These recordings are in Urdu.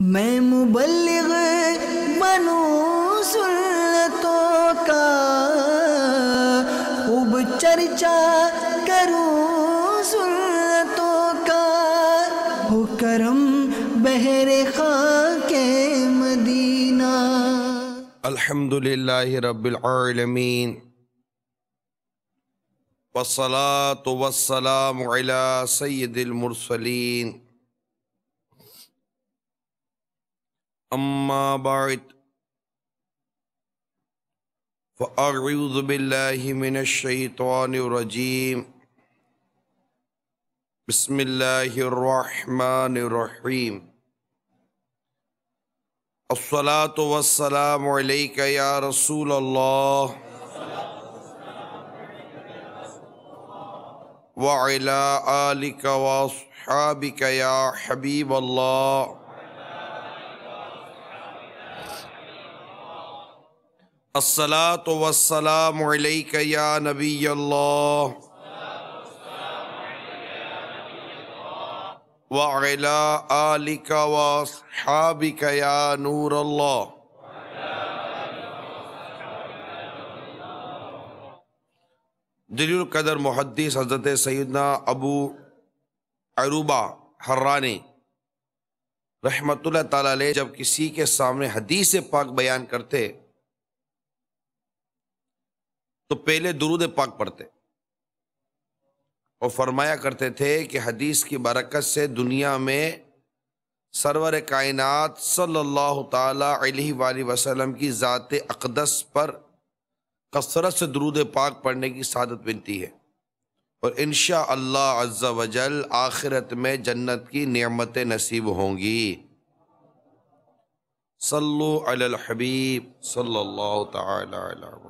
میں مبلغ بنوں سنتوں کا، خوب چرچا کروں سنتوں کا، ہو کرم بحر خاک مدینہ۔ الحمدللہ رب العالمین، والصلاة والسلام علی سید المرسلین، اما بعد فاعوذ باللہ من الشیطان الرجیم، بسم اللہ الرحمن الرحیم۔ الصلاة والسلام علیک یا رسول اللہ وعلی آلک واصحابک یا حبیب اللہ۔ الصلاة والسلام علیک یا نبی اللہ وعلی آلک واصحابک یا نور اللہ۔ جلیل القدر محدث حضرت سیدنا ابو عروبہ حرانی رحمۃ اللہ تعالیٰ علیہ جب کسی کے سامنے حدیث پاک بیان کرتے تو پہلے درود پاک پڑھتے اور فرمایا کرتے تھے کہ حدیث کی برکت سے دنیا میں سرور کائنات صلی اللہ تعالیٰ علیہ وآلہ وسلم کی ذات اقدس پر کثرت سے درود پاک پڑھنے کی سعادت ملتی ہے، اور انشاءاللہ عز و جل آخرت میں جنت کی نعمتیں نصیب ہوں گی۔ صلو علی الحبیب صلی اللہ تعالی علی محمد۔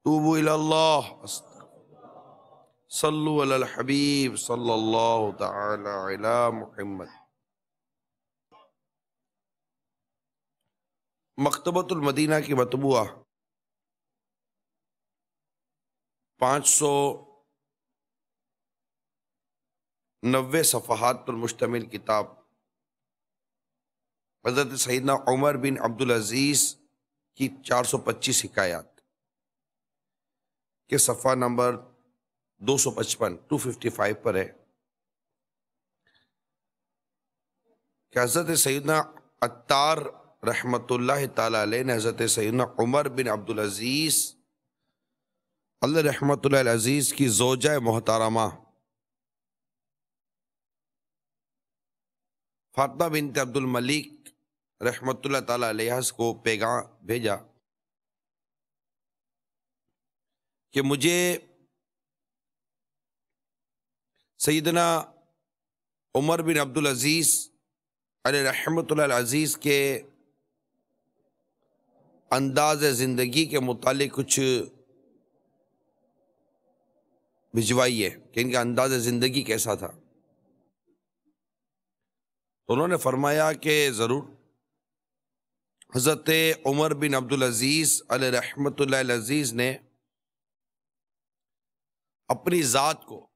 توبوا الی اللہ، صلو علی الحبیب صلی اللہ تعالی علی محمد۔ مکتبۃ المدینہ کی مطبوعہ 590 صفحات پر مشتمل کتاب حضرت سیدنا عمر بن عبدالعزیز کی 425 حکایات کے صفحہ نمبر 255 پر ہے کہ حضرت سیدنا عطار رحمت اللہ تعالیٰ علیہ نے حضرت سیدنا عمر بن عبدالعزیز اللہ رحمت اللہ العزیز کی زوجہ محترمہ فاطمہ بنت عبد الملک رحمت اللہ تعالیٰ علیہ کو پیغام بھیجا کہ مجھے سیدنا عمر بن عبدالعزیز علیہ رحمت اللہ العزیز کے انداز زندگی کے متعلق کچھ بھجوائیے کہ ان کا انداز زندگی کیسا تھا۔ تو انہوں نے فرمایا کہ ضرور۔ حضرت عمر بن عبدالعزیز علیہ رحمت اللہ العزیز نے اپنی ذات کو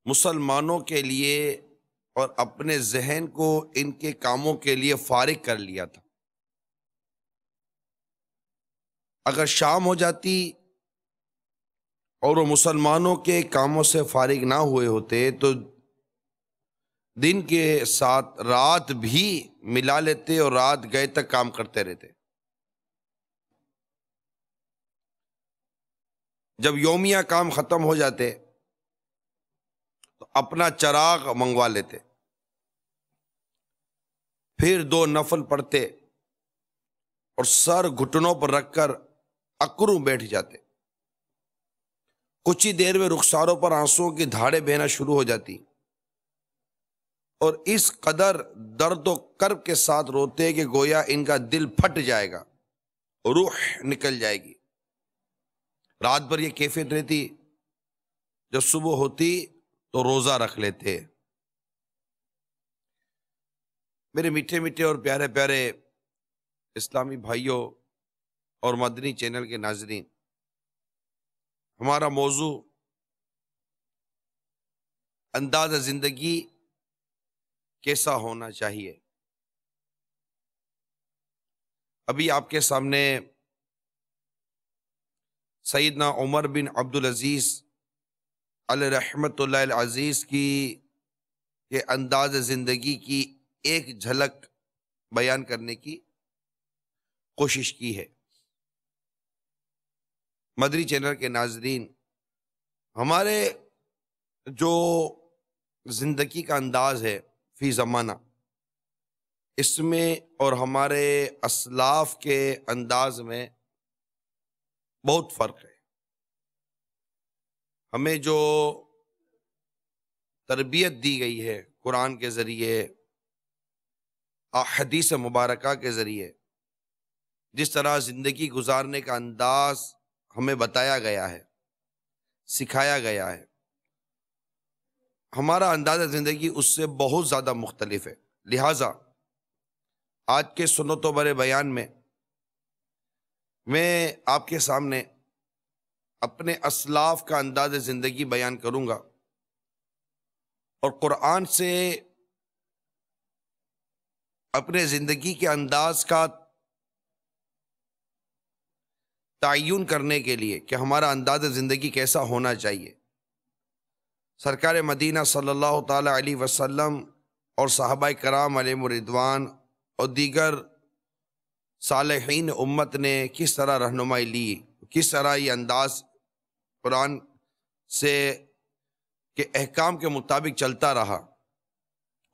مسلمانوں کے لیے اور اپنے ذہن کو ان کے کاموں کے لیے فارغ کر لیا تھا۔ اگر شام ہو جاتی اور وہ مسلمانوں کے کاموں سے فارغ نہ ہوئے ہوتے تو دن کے ساتھ رات بھی ملا لیتے اور رات گئے تک کام کرتے رہتے۔ جب یومیہ کام ختم ہو جاتے تو اپنا چراغ منگوا لیتے، پھر 2 نفل پڑھتے اور سر گھٹنوں پر رکھ کر اکروں بیٹھ جاتے۔ کچھ ہی دیر میں رخساروں پر آنسوؤں کی دھاڑیں بہنا شروع ہو جاتی اور اس قدر درد و کرب کے ساتھ روتے کہ گویا ان کا دل پھٹ جائے گا، روح نکل جائے گی۔ رات بھر یہ کیفیت رہتی، جب صبح ہوتی تو روزہ رکھ لیتے۔ میرے میٹھے میٹھے اور پیارے پیارے اسلامی بھائیوں اور مدنی چینل کے ناظرین، ہمارا موضوع انداز زندگی کیسا ہونا چاہیے۔ ابھی آپ کے سامنے سیدنا عمر بن عبدالعزیز علیہ رحمت اللہ العزیز کی یہ انداز زندگی کی ایک جھلک بیان کرنے کی کوشش کی ہے۔ مدری چینل کے ناظرین، ہمارے جو زندگی کا انداز ہے فی زمانہ، اس میں اور ہمارے اسلاف کے انداز میں بہت فرق ہے۔ ہمیں جو تربیت دی گئی ہے قرآن کے ذریعے، احادیث مبارکہ کے ذریعے، جس طرح زندگی گزارنے کا انداز ہمیں بتایا گیا ہے، سکھایا گیا ہے، ہمارا انداز زندگی اس سے بہت زیادہ مختلف ہے۔ لہٰذا آج کے سنت و برے بیان میں آپ کے سامنے اپنے اسلاف کا انداز زندگی بیان کروں گا، اور قرآن سے اپنے زندگی کے انداز کا تعین کرنے کے لیے کہ ہمارا انداز زندگی کیسا ہونا چاہیے، سرکار مدینہ صلی اللہ تعالی علیہ وسلم اور صحابہ کرام علیہم الرضوان اور دیگر صالحین امت نے کس طرح رہنمائی لی، کس طرح یہ انداز قرآن سے کے احکام کے مطابق چلتا رہا،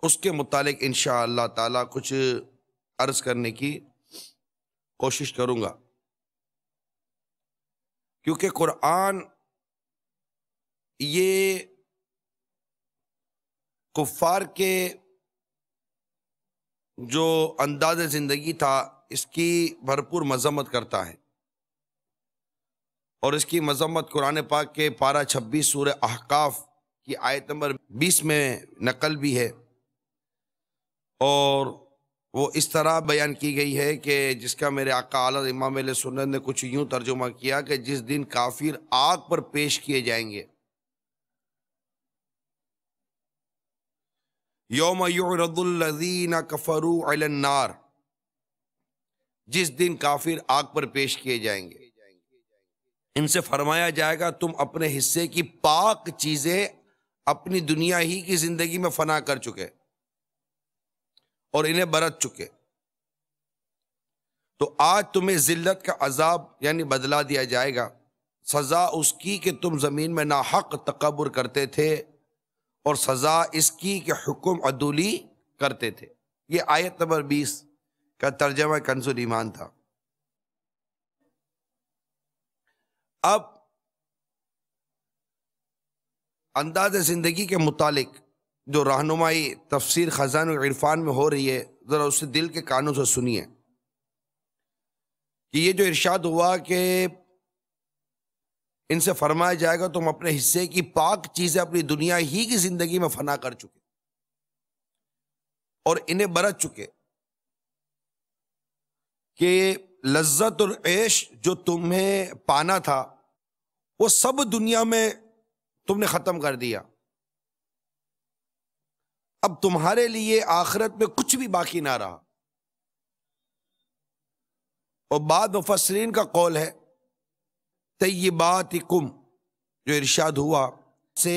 اس کے متعلق انشاءاللہ تعالی کچھ عرض کرنے کی کوشش کروں گا، کیونکہ قرآن یہ کفار کے جو انداز زندگی تھا اس کی بھرپور مذمت کرتا ہے، اور اس کی مذمت قرآن پاک کے پارہ 26 سورہ احقاف کی آیت نمبر 20 میں نقل بھی ہے، اور وہ اس طرح بیان کی گئی ہے کہ جس کا میرے آقا اعلیٰ امام اہل سنت نے کچھ یوں ترجمہ کیا کہ جس دن کافر آگ پر پیش کیے جائیں گے، یوم یعرض الذین کفروا علی النار، جس دن کافر آگ پر پیش کیے جائیں گے، ان سے فرمایا جائے گا تم اپنے حصے کی پاک چیزیں اپنی دنیا ہی کی زندگی میں فنا کر چکے اور انہیں برت چکے، تو آج تمہیں ذلت کا عذاب یعنی بدلہ دیا جائے گا، سزا اس کی کہ تم زمین میں ناحق تکبر کرتے تھے، اور سزا اس کی کہ حکم عدولی کرتے تھے۔ یہ آیت نمبر 20 کا ترجمہ کنز الایمان تھا۔ اب انداز زندگی کے متعلق جو رہنمائی تفسیر خزائن العرفان میں ہو رہی ہے، ذرا اسے دل کے کانوں سے سنیے کہ یہ جو ارشاد ہوا کہ ان سے فرمایا جائے گا تم اپنے حصے کی پاک چیزیں اپنی دنیا ہی کی زندگی میں فنا کر چکے اور انہیں برت چکے، کہ لذت اور عیش جو تمہیں پانا تھا وہ سب دنیا میں تم نے ختم کر دیا، اب تمہارے لیے آخرت میں کچھ بھی باقی نہ رہا۔ اور بعض مفسرین کا قول ہے طیباتکم جو ارشاد ہوا سے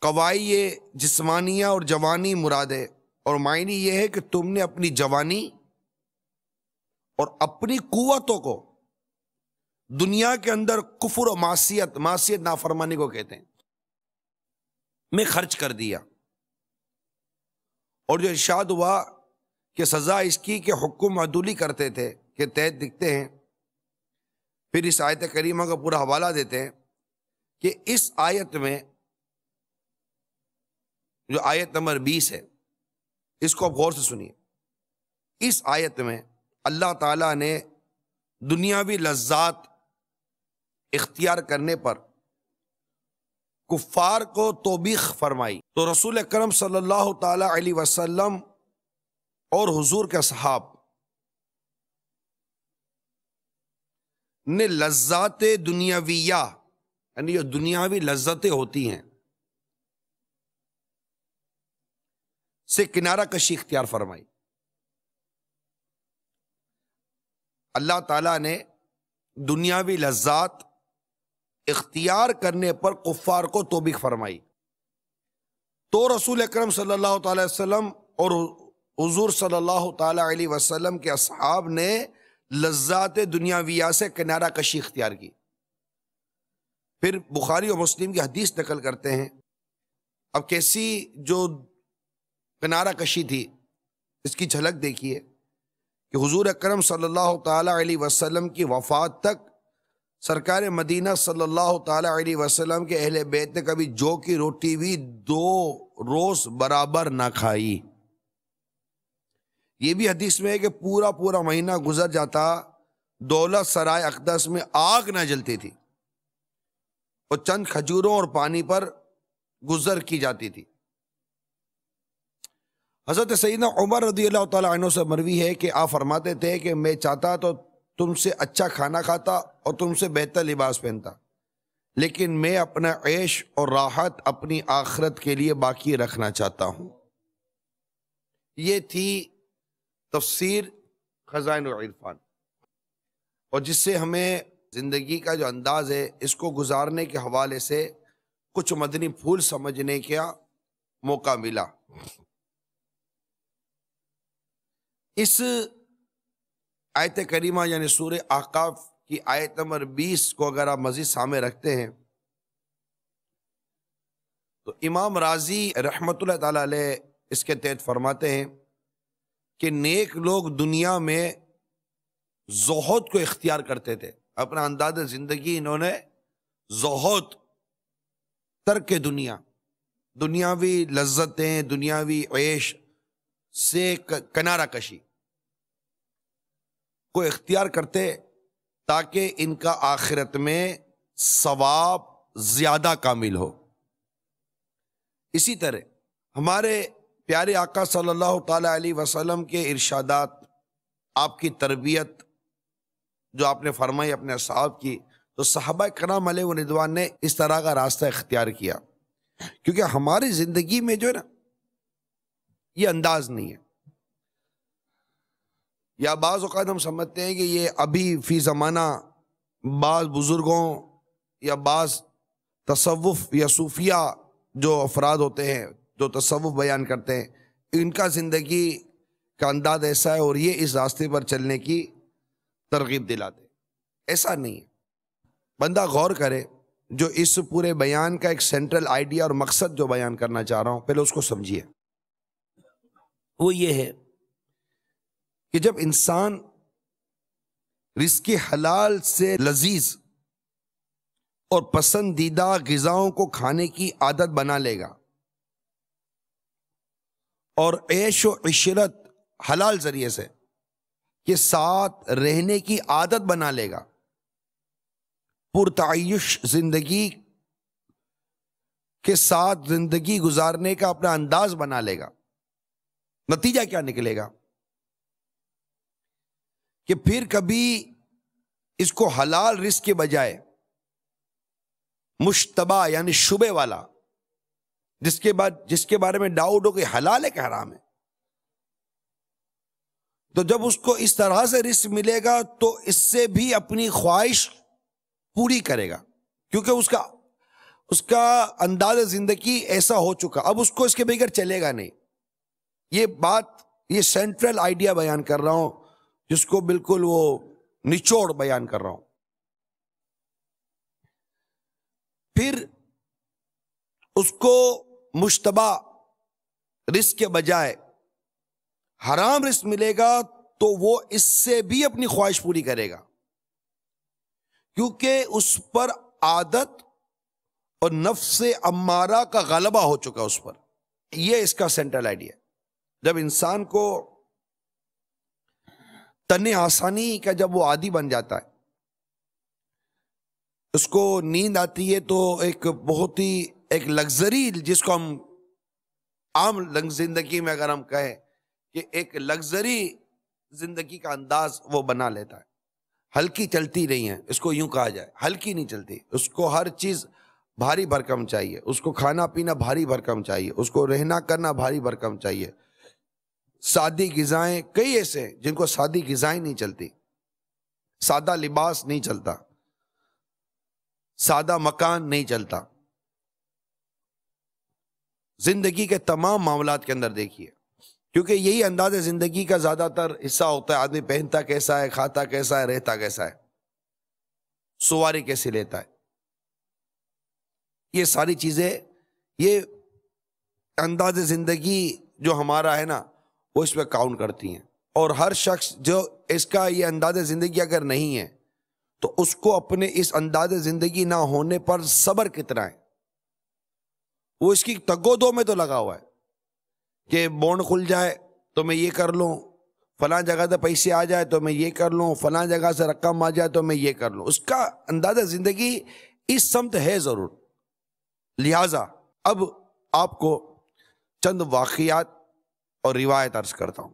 قوائی جسمانیہ اور جوانی مراد ہے، اور معنی یہ ہے کہ تم نے اپنی جوانی اور اپنی قوتوں کو دنیا کے اندر کفر و معصیت نافرمانی کو کہتے ہیں میں خرچ کر دیا، اور جو ارشاد ہوا کہ سزا اس کی کہ حکم عدولی کرتے تھے کے تحت دکھتے ہیں، پھر اس آیت کریمہ کا پورا حوالہ دیتے ہیں کہ اس آیت میں جو آیت نمبر 20 ہے اس کو آپ غور سے سنیے۔ اس آیت میں اللہ تعالیٰ نے دنیاوی لذات اختیار کرنے پر کفار کو توبیخ فرمائی، تو رسول اکرم صلی اللہ تعالی علیہ وسلم اور حضور کے اصحاب نے لذات دنیاویہ یعنی جو دنیاوی لذتیں ہوتی ہیں سے کنارہ کشی اختیار فرمائی۔ اللہ تعالیٰ نے دنیاوی لذات اختیار کرنے پر کفار کو توبیخ فرمائی، تو رسول اکرم صلی اللہ تعالی وسلم اور حضور صلی اللہ تعالی علیہ وسلم کے اصحاب نے لذات دنیاویہ سے کنارہ کشی اختیار کی۔ پھر بخاری اور مسلم کی حدیث نقل کرتے ہیں، اب کیسی جو کنارہ کشی تھی اس کی جھلک دیکھیے کہ حضور اکرم صلی اللہ تعالی علیہ وسلم کی وفات تک سرکار مدینہ صلی اللہ تعالی علیہ وسلم کے اہل بیت نے کبھی جو کی روٹی بھی 2 روز برابر نہ کھائی۔ یہ بھی حدیث میں ہے کہ پورا مہینہ گزر جاتا، دولت سرائے اقدس میں آگ نہ جلتی تھی اور چند کھجوروں اور پانی پر گزر کی جاتی تھی۔ حضرت سیدنا عمر رضی اللہ تعالیٰ عنہ سے مروی ہے کہ آپ فرماتے تھے کہ میں چاہتا تو تم سے اچھا کھانا کھاتا اور تم سے بہتر لباس پہنتا، لیکن میں اپنا عیش اور راحت اپنی آخرت کے لیے باقی رکھنا چاہتا ہوں۔ یہ تھی تفسیر خزائن العرفان، اور جس سے ہمیں زندگی کا جو انداز ہے اس کو گزارنے کے حوالے سے کچھ مدنی پھول سمجھنے کا موقع ملا۔ اس آیت کریمہ یعنی سورہ احقاف کی آیت نمبر 20 کو اگر آپ مزید سامنے رکھتے ہیں تو امام راضی رحمت اللہ تعالی علیہ اس کے تحت فرماتے ہیں کہ نیک لوگ دنیا میں زہد کو اختیار کرتے تھے، اپنا انداز زندگی انہوں نے زہد، ترک دنیا، دنیاوی لذتیں، دنیاوی عیش سے کنارہ کشی کو اختیار کرتے تاکہ ان کا آخرت میں ثواب زیادہ کامل ہو۔ اسی طرح ہمارے پیارے آقا صلی اللہ تعالی علیہ وسلم کے ارشادات، آپ کی تربیت جو آپ نے فرمائی اپنے اصحاب کی، تو صحابہ کرام علیہ رضوان نے اس طرح کا راستہ اختیار کیا، کیونکہ ہماری زندگی میں جو ہے نا یہ انداز نہیں ہے، یا بعض اوقات ہم سمجھتے ہیں کہ یہ ابھی فی زمانہ بعض بزرگوں یا بعض تصوف یا صوفیہ جو افراد ہوتے ہیں جو تصوف بیان کرتے ہیں، ان کا زندگی کا انداز ایسا ہے اور یہ اس راستے پر چلنے کی ترغیب دلاتے۔ ایسا نہیں ہے، بندہ غور کرے، جو اس پورے بیان کا ایک سینٹرل آئیڈیا اور مقصد جو بیان کرنا چاہ رہا ہوں پہلے اس کو سمجھیے۔ وہ یہ ہے کہ جب انسان رزق حلال سے لذیذ اور پسندیدہ غذاؤں کو کھانے کی عادت بنا لے گا اور عیش و عشرت حلال ذریعے سے کے ساتھ رہنے کی عادت بنا لے گا، پرتعیش زندگی کے ساتھ زندگی گزارنے کا اپنا انداز بنا لے گا، نتیجہ کیا نکلے گا کہ پھر کبھی اس کو حلال رزق کے بجائے مشتبہ یعنی شبے والا، جس کے بارے میں ڈاؤٹ ہو کہ حلال ہے کہ حرام ہے، تو جب اس کو اس طرح سے رزق ملے گا تو اس سے بھی اپنی خواہش پوری کرے گا، کیونکہ اس کا انداز زندگی ایسا ہو چکا، اب اس کو اس کے بغیر چلے گا نہیں۔ یہ سینٹرل آئیڈیا بیان کر رہا ہوں، جس کو بالکل وہ نچوڑ بیان کر رہا ہوں۔ پھر اس کو مشتبہ رزق کے بجائے حرام رزق ملے گا تو وہ اس سے بھی اپنی خواہش پوری کرے گا، کیونکہ اس پر عادت اور نفس امارہ کا غلبہ ہو چکا اس پر۔ یہ اس کا سینٹرل آئیڈیا ہے۔ جب انسان کو تن آسانی کا جب وہ عادی بن جاتا ہے، اس کو نیند آتی ہے تو ایک بہت ہی ایک لگژری، جس کو ہم عام زندگی میں اگر ہم کہیں کہ ایک لگژری زندگی کا انداز وہ بنا لیتا ہے، ہلکی چلتی نہیں ہے، اس کو یوں کہا جائے، ہلکی نہیں چلتی، اس کو ہر چیز بھاری بھرکم چاہیے، اس کو کھانا پینا بھاری بھرکم چاہیے، اس کو رہنا کرنا بھاری بھرکم چاہیے، سادی غذائیں، کئی ایسے جن کو سادی غذائیں نہیں چلتی، سادہ لباس نہیں چلتا، سادہ مکان نہیں چلتا، زندگی کے تمام معاملات کے اندر دیکھیے، کیونکہ یہی انداز زندگی کا زیادہ تر حصہ ہوتا ہے، آدمی پہنتا کیسا ہے، کھاتا کیسا ہے، رہتا کیسا ہے، سواری کیسے لیتا ہے، یہ ساری چیزیں، یہ انداز زندگی جو ہمارا ہے نا وہ اس پہ کاؤنٹ کرتی ہیں. اور ہر شخص جو اس کا یہ انداز زندگی اگر نہیں ہے تو اس کو اپنے اس انداز زندگی نہ ہونے پر صبر کتنا ہے، وہ اس کی تگو دو میں تو لگا ہوا ہے کہ بونڈ کھل جائے تو میں یہ کر لوں، فلاں جگہ سے پیسے آ جائے تو میں یہ کر لوں، فلاں جگہ سے رقم آ جائے تو میں یہ کر لوں. اس کا انداز زندگی اس سمت ہے ضرور. لہٰذا اب آپ کو چند واقعات اور روایت عرض کرتا ہوں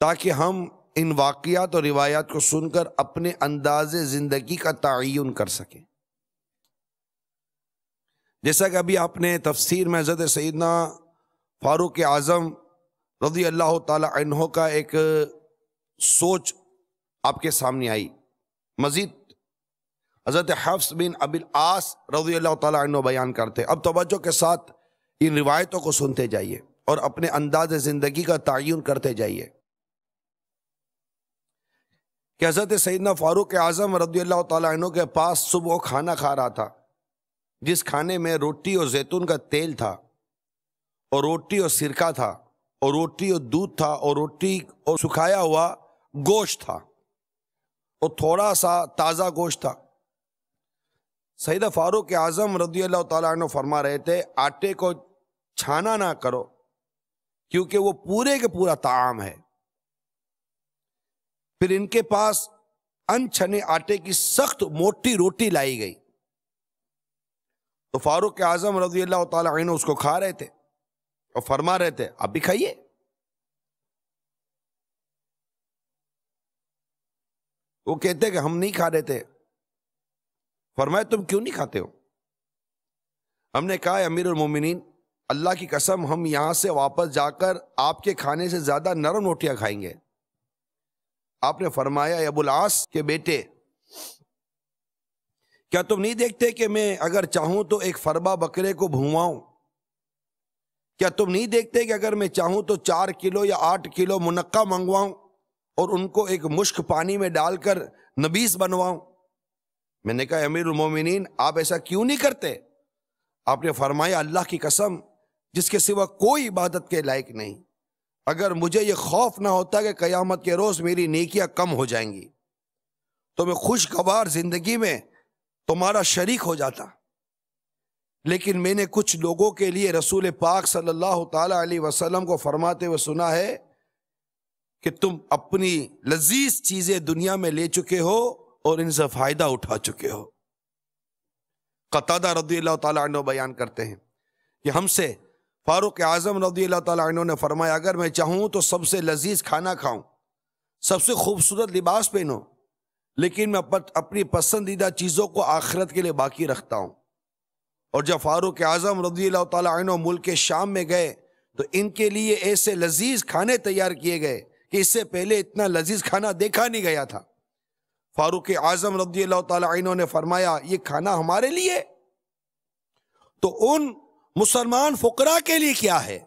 تاکہ ہم ان واقعات اور روایات کو سن کر اپنے انداز زندگی کا تعین کر سکیں. جیسا کہ ابھی آپ نے تفسیر میں حضرت سیدنا فاروق اعظم رضی اللہ تعالی عنہ کا ایک سوچ آپ کے سامنے آئی، مزید حضرت حفص بن ابی العاص رضی اللہ تعالی عنہ بیان کرتے. اب توجہ کے ساتھ ان روایتوں کو سنتے جائیے اور اپنے انداز زندگی کا تعین کرتے جائیے کہ حضرت سیدنا فاروق اعظم رضی اللہ تعالی عنہ کے پاس صبح کھانا کھا رہا تھا، جس کھانے میں روٹی اور زیتون کا تیل تھا، اور روٹی اور سرکہ تھا، اور روٹی اور دودھ تھا، اور روٹی اور سکھایا ہوا گوشت تھا، اور تھوڑا سا تازہ گوشت تھا. سیدنا فاروق اعظم رضی اللہ تعالیٰ عنہ فرما رہے تھے آٹے کو چھانا نہ کرو کیونکہ وہ پورے کے پورا طعام ہے. پھر ان کے پاس ان چھنے آٹے کی سخت موٹی روٹی لائی گئی تو فاروق اعظم رضی اللہ تعالیٰ عنہ اس کو کھا رہے تھے اور فرما رہے تھے آپ بھی کھائیے. وہ کہتے کہ ہم نہیں کھا رہے تھے. فرمایا تم کیوں نہیں کھاتے ہو؟ ہم نے کہا امیر المومنین اللہ کی قسم ہم یہاں سے واپس جا کر آپ کے کھانے سے زیادہ نرم روٹیاں کھائیں گے. آپ نے فرمایا ابو العاص کے بیٹے کیا تم نہیں دیکھتے کہ میں اگر چاہوں تو ایک فربا بکرے کو بھونواؤں؟ کیا تم نہیں دیکھتے کہ اگر میں چاہوں تو 4 کلو یا 8 کلو منقع منگواؤں اور ان کو ایک مشک پانی میں ڈال کر نبیس بنواؤں؟ میں نے کہا امیر المومنین آپ ایسا کیوں نہیں کرتے؟ آپ نے فرمایا اللہ کی قسم جس کے سوا کوئی عبادت کے لائق نہیں، اگر مجھے یہ خوف نہ ہوتا کہ قیامت کے روز میری نیکیاں کم ہو جائیں گی تو میں خوشگوار زندگی میں تمہارا شریک ہو جاتا. لیکن میں نے کچھ لوگوں کے لیے رسول پاک صلی اللہ تعالی علیہ وسلم کو فرماتے ہوئے سنا ہے کہ تم اپنی لذیذ چیزیں دنیا میں لے چکے ہو اور ان سے فائدہ اٹھا چکے ہو. قتادہ رضی اللہ تعالیٰ عنہ بیان کرتے ہیں کہ ہم سے فاروق اعظم رضی اللہ تعالیٰ عنہ نے فرمایا اگر میں چاہوں تو سب سے لذیذ کھانا کھاؤں، سب سے خوبصورت لباس پہنوں، لیکن میں اپنی پسندیدہ چیزوں کو آخرت کے لیے باقی رکھتا ہوں. اور جب فاروق اعظم رضی اللہ تعالیٰ عنہ ملک شام میں گئے تو ان کے لیے ایسے لذیذ کھانے تیار کیے گئے کہ اس سے پہلے اتنا لذیذ کھانا دیکھا نہیں گیا تھا. فاروق اعظم رضی اللہ تعالیٰ عنہ نے فرمایا یہ کھانا ہمارے لیے، تو ان مسلمان فقراء کے لیے کیا ہے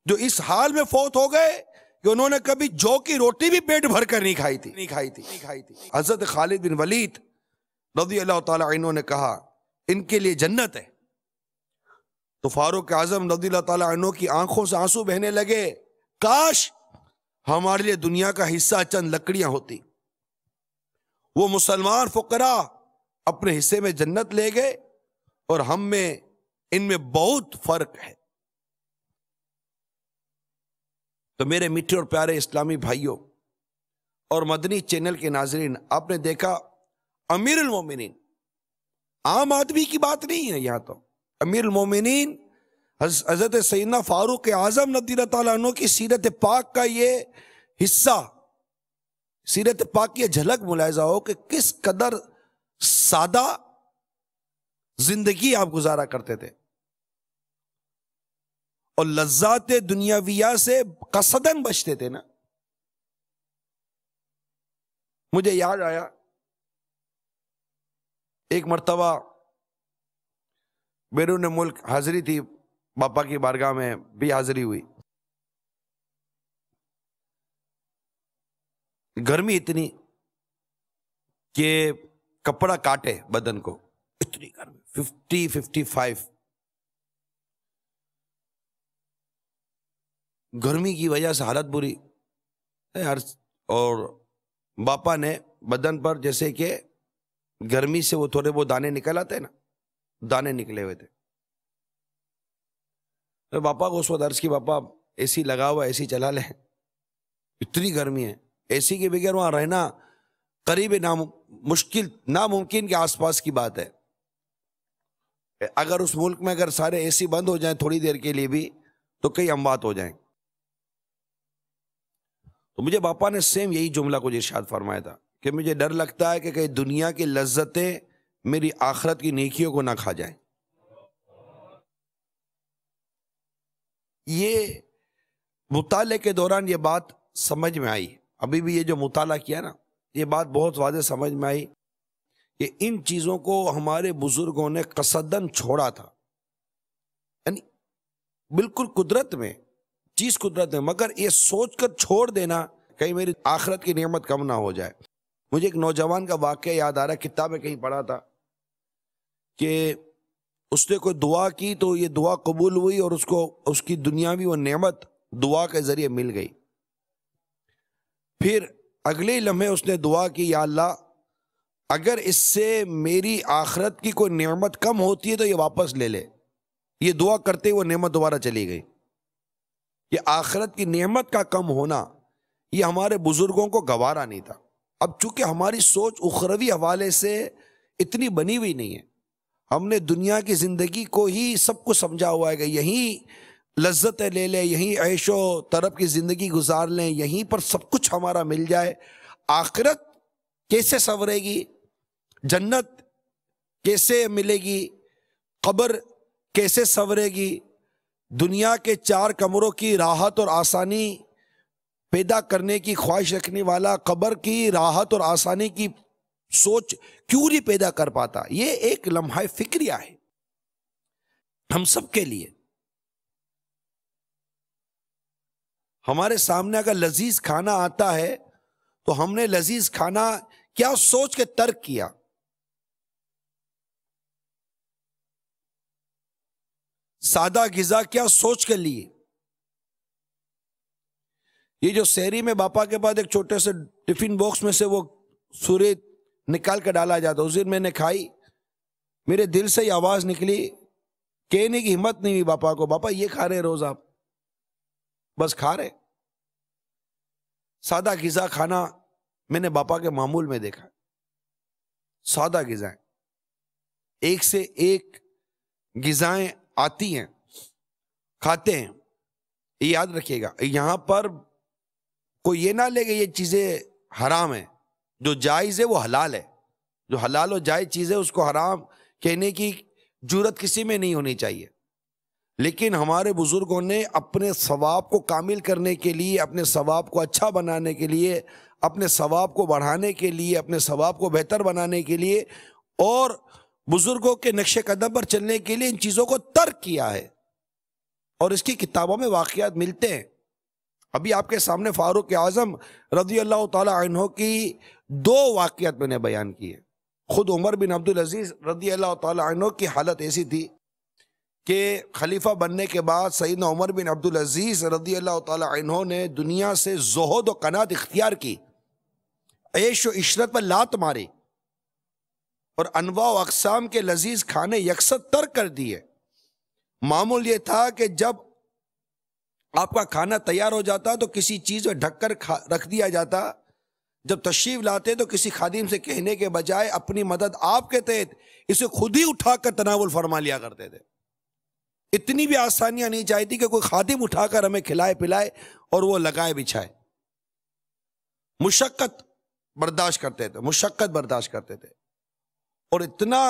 جو اس حال میں فوت ہو گئے کہ انہوں نے کبھی جو کی روٹی بھی پیٹ بھر کر نہیں کھائی تھی. حضرت خالد بن ولید رضی اللہ تعالیٰ عنہ نے کہا ان کے لیے جنت ہے. تو فاروق اعظم رضی اللہ تعالیٰ عنہ کی آنکھوں سے آنسو بہنے لگے، کاش ہمارے لیے دنیا کا حصہ چند لکڑیاں ہوتی. وہ مسلمان فقراء اپنے حصے میں جنت لے گئے اور ہم میں ان میں بہت فرق ہے. تو میرے میٹھے اور پیارے اسلامی بھائیوں اور مدنی چینل کے ناظرین، آپ نے دیکھا امیر المومنین عام آدمی کی بات نہیں ہے. یہاں تو امیر المومنین حضرت سیدنا فاروق اعظم رضی اللہ تعالیٰ عنہ کی سیرت پاک کا یہ حصہ، سیرت پاک کی جھلک ملاحظہ ہو کہ کس قدر سادہ زندگی آپ گزارا کرتے تھے. اور لذات دنیاویہ سے قصداً بچتے تھے نا. مجھے یاد آیا ایک مرتبہ بیرون ملک حاضری تھی، باپا کی بارگاہ میں بھی حاضری ہوئی. گرمی اتنی کہ کپڑا کاٹے بدن کو، اتنی گرمی 55 گرمی کی وجہ سے حالت بری. اور باپا نے بدن پر جیسے کہ گرمی سے وہ تھوڑے وہ دانے نکل آتے ہیں نا، دانے نکلے ہوئے تھے. باپا کو اس وقت عرض کی باپا اے سی لگا ہوا، اے سی چلا لیں، اتنی گرمی ہے، اے سی کے بغیر وہاں رہنا قریب مشکل ناممکن کے آس پاس کی بات ہے. اگر اس ملک میں اگر سارے اے سی بند ہو جائیں تھوڑی دیر کے لیے بھی تو کئی اموات ہو جائیں. تو مجھے باپا نے سیم یہی جملہ کچھ ارشاد فرمایا تھا کہ مجھے ڈر لگتا ہے کہ کہیں دنیا کی لذتیں میری آخرت کی نیکیوں کو نہ کھا جائیں. یہ مطالعے کے دوران یہ بات سمجھ میں آئی، ابھی بھی یہ جو مطالعہ کیا نا یہ بات بہت واضح سمجھ میں آئی کہ ان چیزوں کو ہمارے بزرگوں نے قصداً چھوڑا تھا. یعنی بالکل قدرت میں چیز قدرت میں، مگر یہ سوچ کر چھوڑ دینا کہیں میری آخرت کی نعمت کم نہ ہو جائے. مجھے ایک نوجوان کا واقعہ یاد آ رہا ہے، کتاب میں کہیں پڑھا تھا کہ اس نے کوئی دعا کی تو یہ دعا قبول ہوئی اور اس کو اس کی دنیاوی وہ نعمت دعا کے ذریعے مل گئی. پھر اگلے لمحے اس نے دعا کی، یا اللہ اگر اس سے میری آخرت کی کوئی نعمت کم ہوتی ہے تو یہ واپس لے لے. یہ دعا کرتے وہ نعمت دوبارہ چلی گئی. یہ آخرت کی نعمت کا کم ہونا یہ ہمارے بزرگوں کو گوارا نہیں تھا. اب چونکہ ہماری سوچ اخروی حوالے سے اتنی بنی ہوئی نہیں ہے، ہم نے دنیا کی زندگی کو ہی سب کو سمجھا ہوا ہے کہ یہیں لذتیں لے لیں، یہیں عیش و طرب کی زندگی گزار لیں، یہیں پر سب کچھ ہمارا مل جائے. آخرت کیسے سنورے گی، جنت کیسے ملے گی، قبر کیسے سنورے گی، دنیا کے 4 کمروں کی راحت اور آسانی پیدا کرنے کی خواہش رکھنے والا قبر کی راحت اور آسانی کی سوچ کیوں نہیں پیدا کر پاتا. یہ ایک لمحہ فکریہ ہے ہم سب کے لیے. ہمارے سامنے اگر لذیذ کھانا آتا ہے تو ہم نے لذیذ کھانا کیا سوچ کے ترک کیا. سادہ غذا کیا سوچ کے لیے. یہ جو سحری میں باپا کے بعد ایک چھوٹے سے ٹفن باکس میں سے وہ سورج نکال کر ڈالا جاتا، اس دن میں نے کھائی، میرے دل سے یہ آواز نکلی، کہنے کی ہمت نہیں ہوئی باپا کو، باپا یہ کھا رہے روز آپ، بس کھا رہے. سادہ غذا کھانا میں نے باپا کے معمول میں دیکھا. سادہ غذائیں، ایک سے ایک غذائیں آتی ہیں، کھاتے ہیں. یہ یاد رکھیے گا، یہاں پر کوئی یہ نہ لے کہ یہ چیزیں حرام ہیں، جو جائز ہے وہ حلال ہے. جو حلال و جائز چیز ہے اس کو حرام کہنے کی جرات کسی میں نہیں ہونی چاہیے. لیکن ہمارے بزرگوں نے اپنے ثواب کو کامل کرنے کے لیے، اپنے ثواب کو اچھا بنانے کے لیے، اپنے ثواب کو بڑھانے کے لیے، اپنے ثواب کو بہتر بنانے کے لیے اور بزرگوں کے نقش قدم پر چلنے کے لیے ان چیزوں کو ترک کیا ہے. اور اس کی کتابوں میں واقعات ملتے ہیں. ابھی آپ کے سامنے فاروق اعظم رضی اللہ تعالی عنہ کی 2 واقعات میں نے بیان کی ہے. خود عمر بن عبدالعزیز رضی اللہ تعالی عنہ کی حالت ایسی تھی کہ خلیفہ بننے کے بعد سیدنا عمر بن عبدالعزیز رضی اللہ تعالی عنہ نے دنیا سے زہد و قناعت اختیار کی، عیش و عشرت پر لات ماری اور انواع و اقسام کے لذیذ کھانے یکسر ترک کر دیے. معمول یہ تھا کہ جب آپ کا کھانا تیار ہو جاتا تو کسی چیز میں ڈھک کر رکھ دیا جاتا. جب تشریف لاتے تو کسی خادم سے کہنے کے بجائے اپنی مدد آپ کے تحت اسے خود ہی اٹھا کر تناول فرما لیا کرتے تھے. اتنی بھی آسانیاں نہیں چاہتی کہ کوئی خادم اٹھا کر ہمیں کھلائے پلائے اور وہ لگائے بچھائے. مشقت برداشت کرتے تھے، مشقت برداشت کرتے تھے اور اتنا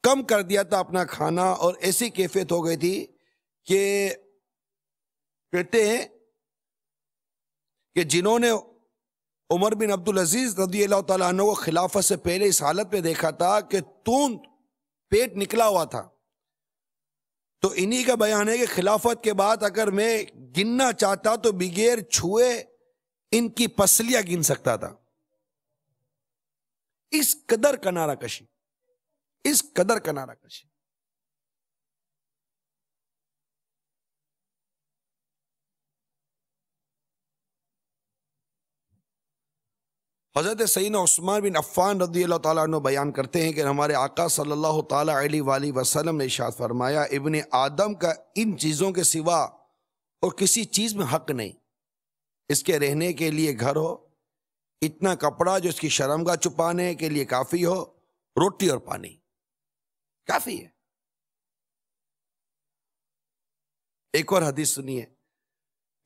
کم کر دیا تھا اپنا کھانا، اور ایسی کیفیت ہو گئی تھی کہ کہتے ہیں کہ جنہوں نے عمر بن عبدالعزیز رضی اللہ تعالیٰ عنہ کو خلافت سے پہلے اس حالت میں دیکھا تھا کہ توند پیٹ نکلا ہوا تھا، تو انہی کا بیان ہے کہ خلافت کے بعد اگر میں گننا چاہتا تو بغیر چھوئے ان کی پسلیاں گن سکتا تھا. اس قدر کنارہ کشی، اس قدر کنارہ کشی. حضرت سیدنا عثمان بن عفان رضی اللہ تعالیٰ عنہ بیان کرتے ہیں کہ ہمارے آقا صلی اللہ تعالیٰ علیہ وآلہ وسلم نے ارشاد فرمایا، ابن آدم کا ان چیزوں کے سوا اور کسی چیز میں حق نہیں. اس کے رہنے کے لیے گھر ہو، اتنا کپڑا جو اس کی شرمگاہ چھپانے کے لیے کافی ہو، روٹی اور پانی کافی ہے. ایک اور حدیث سنیے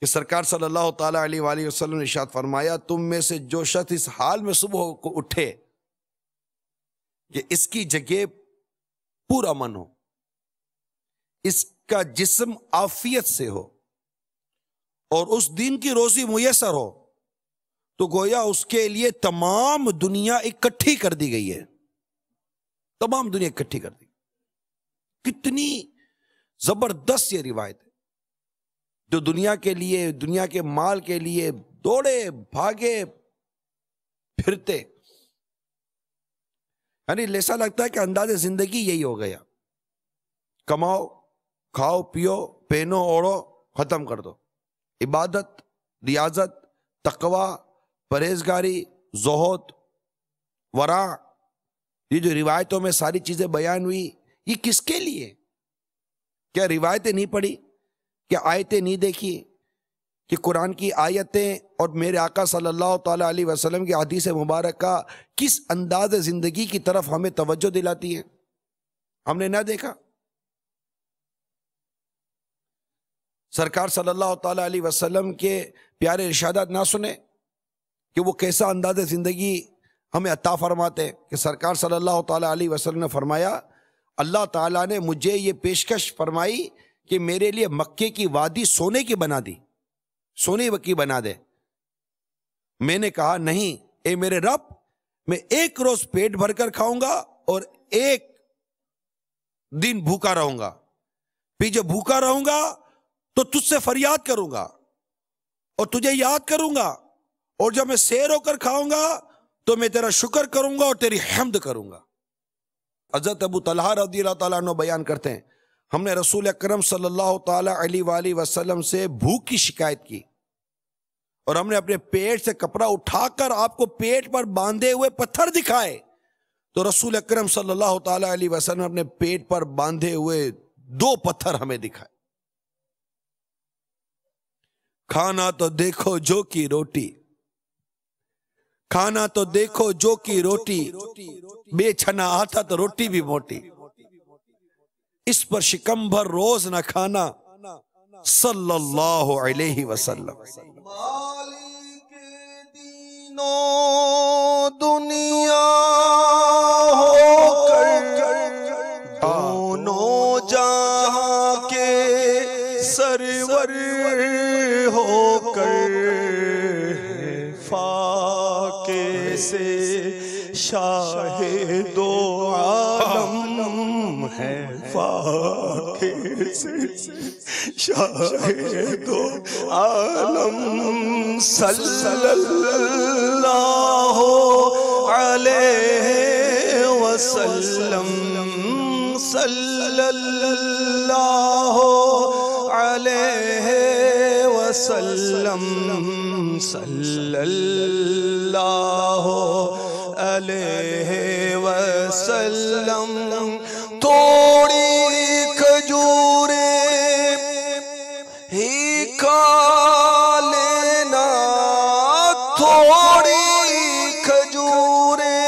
کہ سرکار صلی اللہ تعالیٰ علیہ وآلہ وسلم نے ارشاد فرمایا، تم میں سے جو شخص اس حال میں صبح کو اٹھے کہ اس کی جگہ پورا من ہو، اس کا جسم عافیت سے ہو اور اس دن کی روزی میسر ہو، تو گویا اس کے لیے تمام دنیا اکٹھی کر دی گئی ہے. تمام دنیا اکٹھی کر دی. کتنی زبردست یہ روایت ہے، جو دنیا کے لیے، دنیا کے مال کے لیے دوڑے بھاگے پھرتے، یعنی ایسا لگتا ہے کہ انداز زندگی یہی ہو گیا، کماؤ کھاؤ پیو پہنو اوڑو ختم کر دو. عبادت، ریاضت، تقوی، پرہیزگاری، زہد، ورع، یہ جو روایتوں میں ساری چیزیں بیان ہوئی، یہ کس کے لیے؟ کیا روایتیں نہیں پڑھی؟ کہ آیتیں نہیں دیکھی؟ کہ قرآن کی آیتیں اور میرے آقا صلی اللہ تعالیٰ علیہ وسلم کی حدیث مبارکہ کس انداز زندگی کی طرف ہمیں توجہ دلاتی ہیں؟ ہم نے نہ دیکھا؟ سرکار صلی اللہ تعالیٰ علیہ وسلم کے پیارے ارشادات نہ سنے کہ وہ کیسا انداز زندگی ہمیں عطا فرماتے ہیں؟ کہ سرکار صلی اللہ تعالیٰ علیہ وسلم نے فرمایا، اللہ تعالیٰ نے مجھے یہ پیشکش فرمائی کہ میرے لیے مکے کی وادی سونے کی بنا دی، سونے کی بنا دے. میں نے کہا نہیں اے میرے رب، میں ایک روز پیٹ بھر کر کھاؤں گا اور ایک دن بھوکا رہوں گا. پھر جب بھوکا رہوں گا تو تجھ سے فریاد کروں گا اور تجھے یاد کروں گا، اور جب میں سیر ہو کر کھاؤں گا تو میں تیرا شکر کروں گا اور تیری حمد کروں گا. حضرت ابو طلحہ رضی اللہ تعالیٰ عنہ بیان کرتے ہیں، ہم نے رسول اکرم صلی اللہ تعالیٰ علیہ وآلہ وسلم سے بھوک کی شکایت کی، اور ہم نے اپنے پیٹ سے کپڑا اٹھا کر آپ کو پیٹ پر باندھے ہوئے پتھر دکھائے، تو رسول اکرم صلی اللہ تعالیٰ علیہ وسلم اپنے پیٹ پر باندھے ہوئے 2 پتھر ہمیں دکھائے. کھانا تو دیکھو جو کی روٹی، کھانا تو دیکھو جو کی روٹی، بے چھنا آتا تو روٹی بھی موٹی، اس پر شکم بھر روز نہ کھانا صلی اللہ علیہ وسلم. مالک دین و دنیا ہو کر دونوں جہاں کے سرور ہو کر، فاقے سے شاہ دو عالم ہے، فاقے سے شاہ دو عالم صلی اللہ علیہ وسلم، صلی اللہ علیہ وسلم، صلی اللہ علیہ وسلم. توڑی کھجوریں ہی کھا لینا، تھوڑی کھجوریں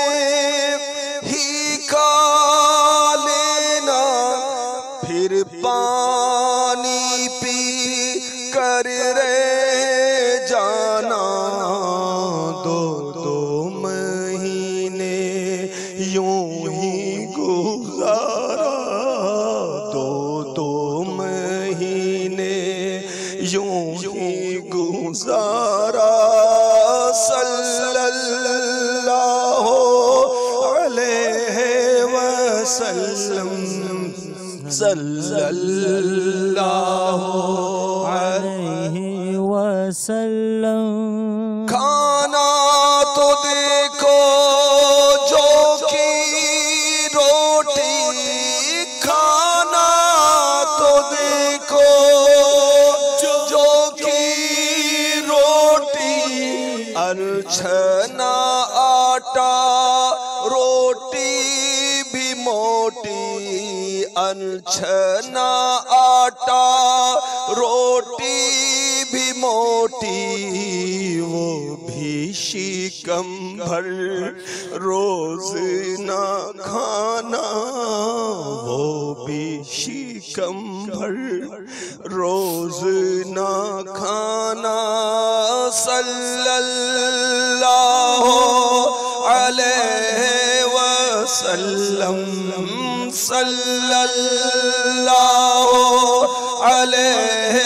ہی کھا لینا، پھر پانی پی کر رہ جانا. 2 مہینے یوں ہی گزارا، 2 مہینے یوں ہی گزارا صلی اللہ علیہ وسلم صلی اللہ علیہ وسلم۔ کھانا تو دیکھو جو کی روٹی، کھانا تو دیکھو جو کی روٹی، انچھنا آٹا روٹی بھی موٹی، انچھنا آٹا روٹی بھی موٹی، وہ بھی شکم بھر روز نہ کھانا، وہ بھی شکم بھر روز نہ کھانا، صلی اللہ علیہ وسلم صلی اللہ علیہ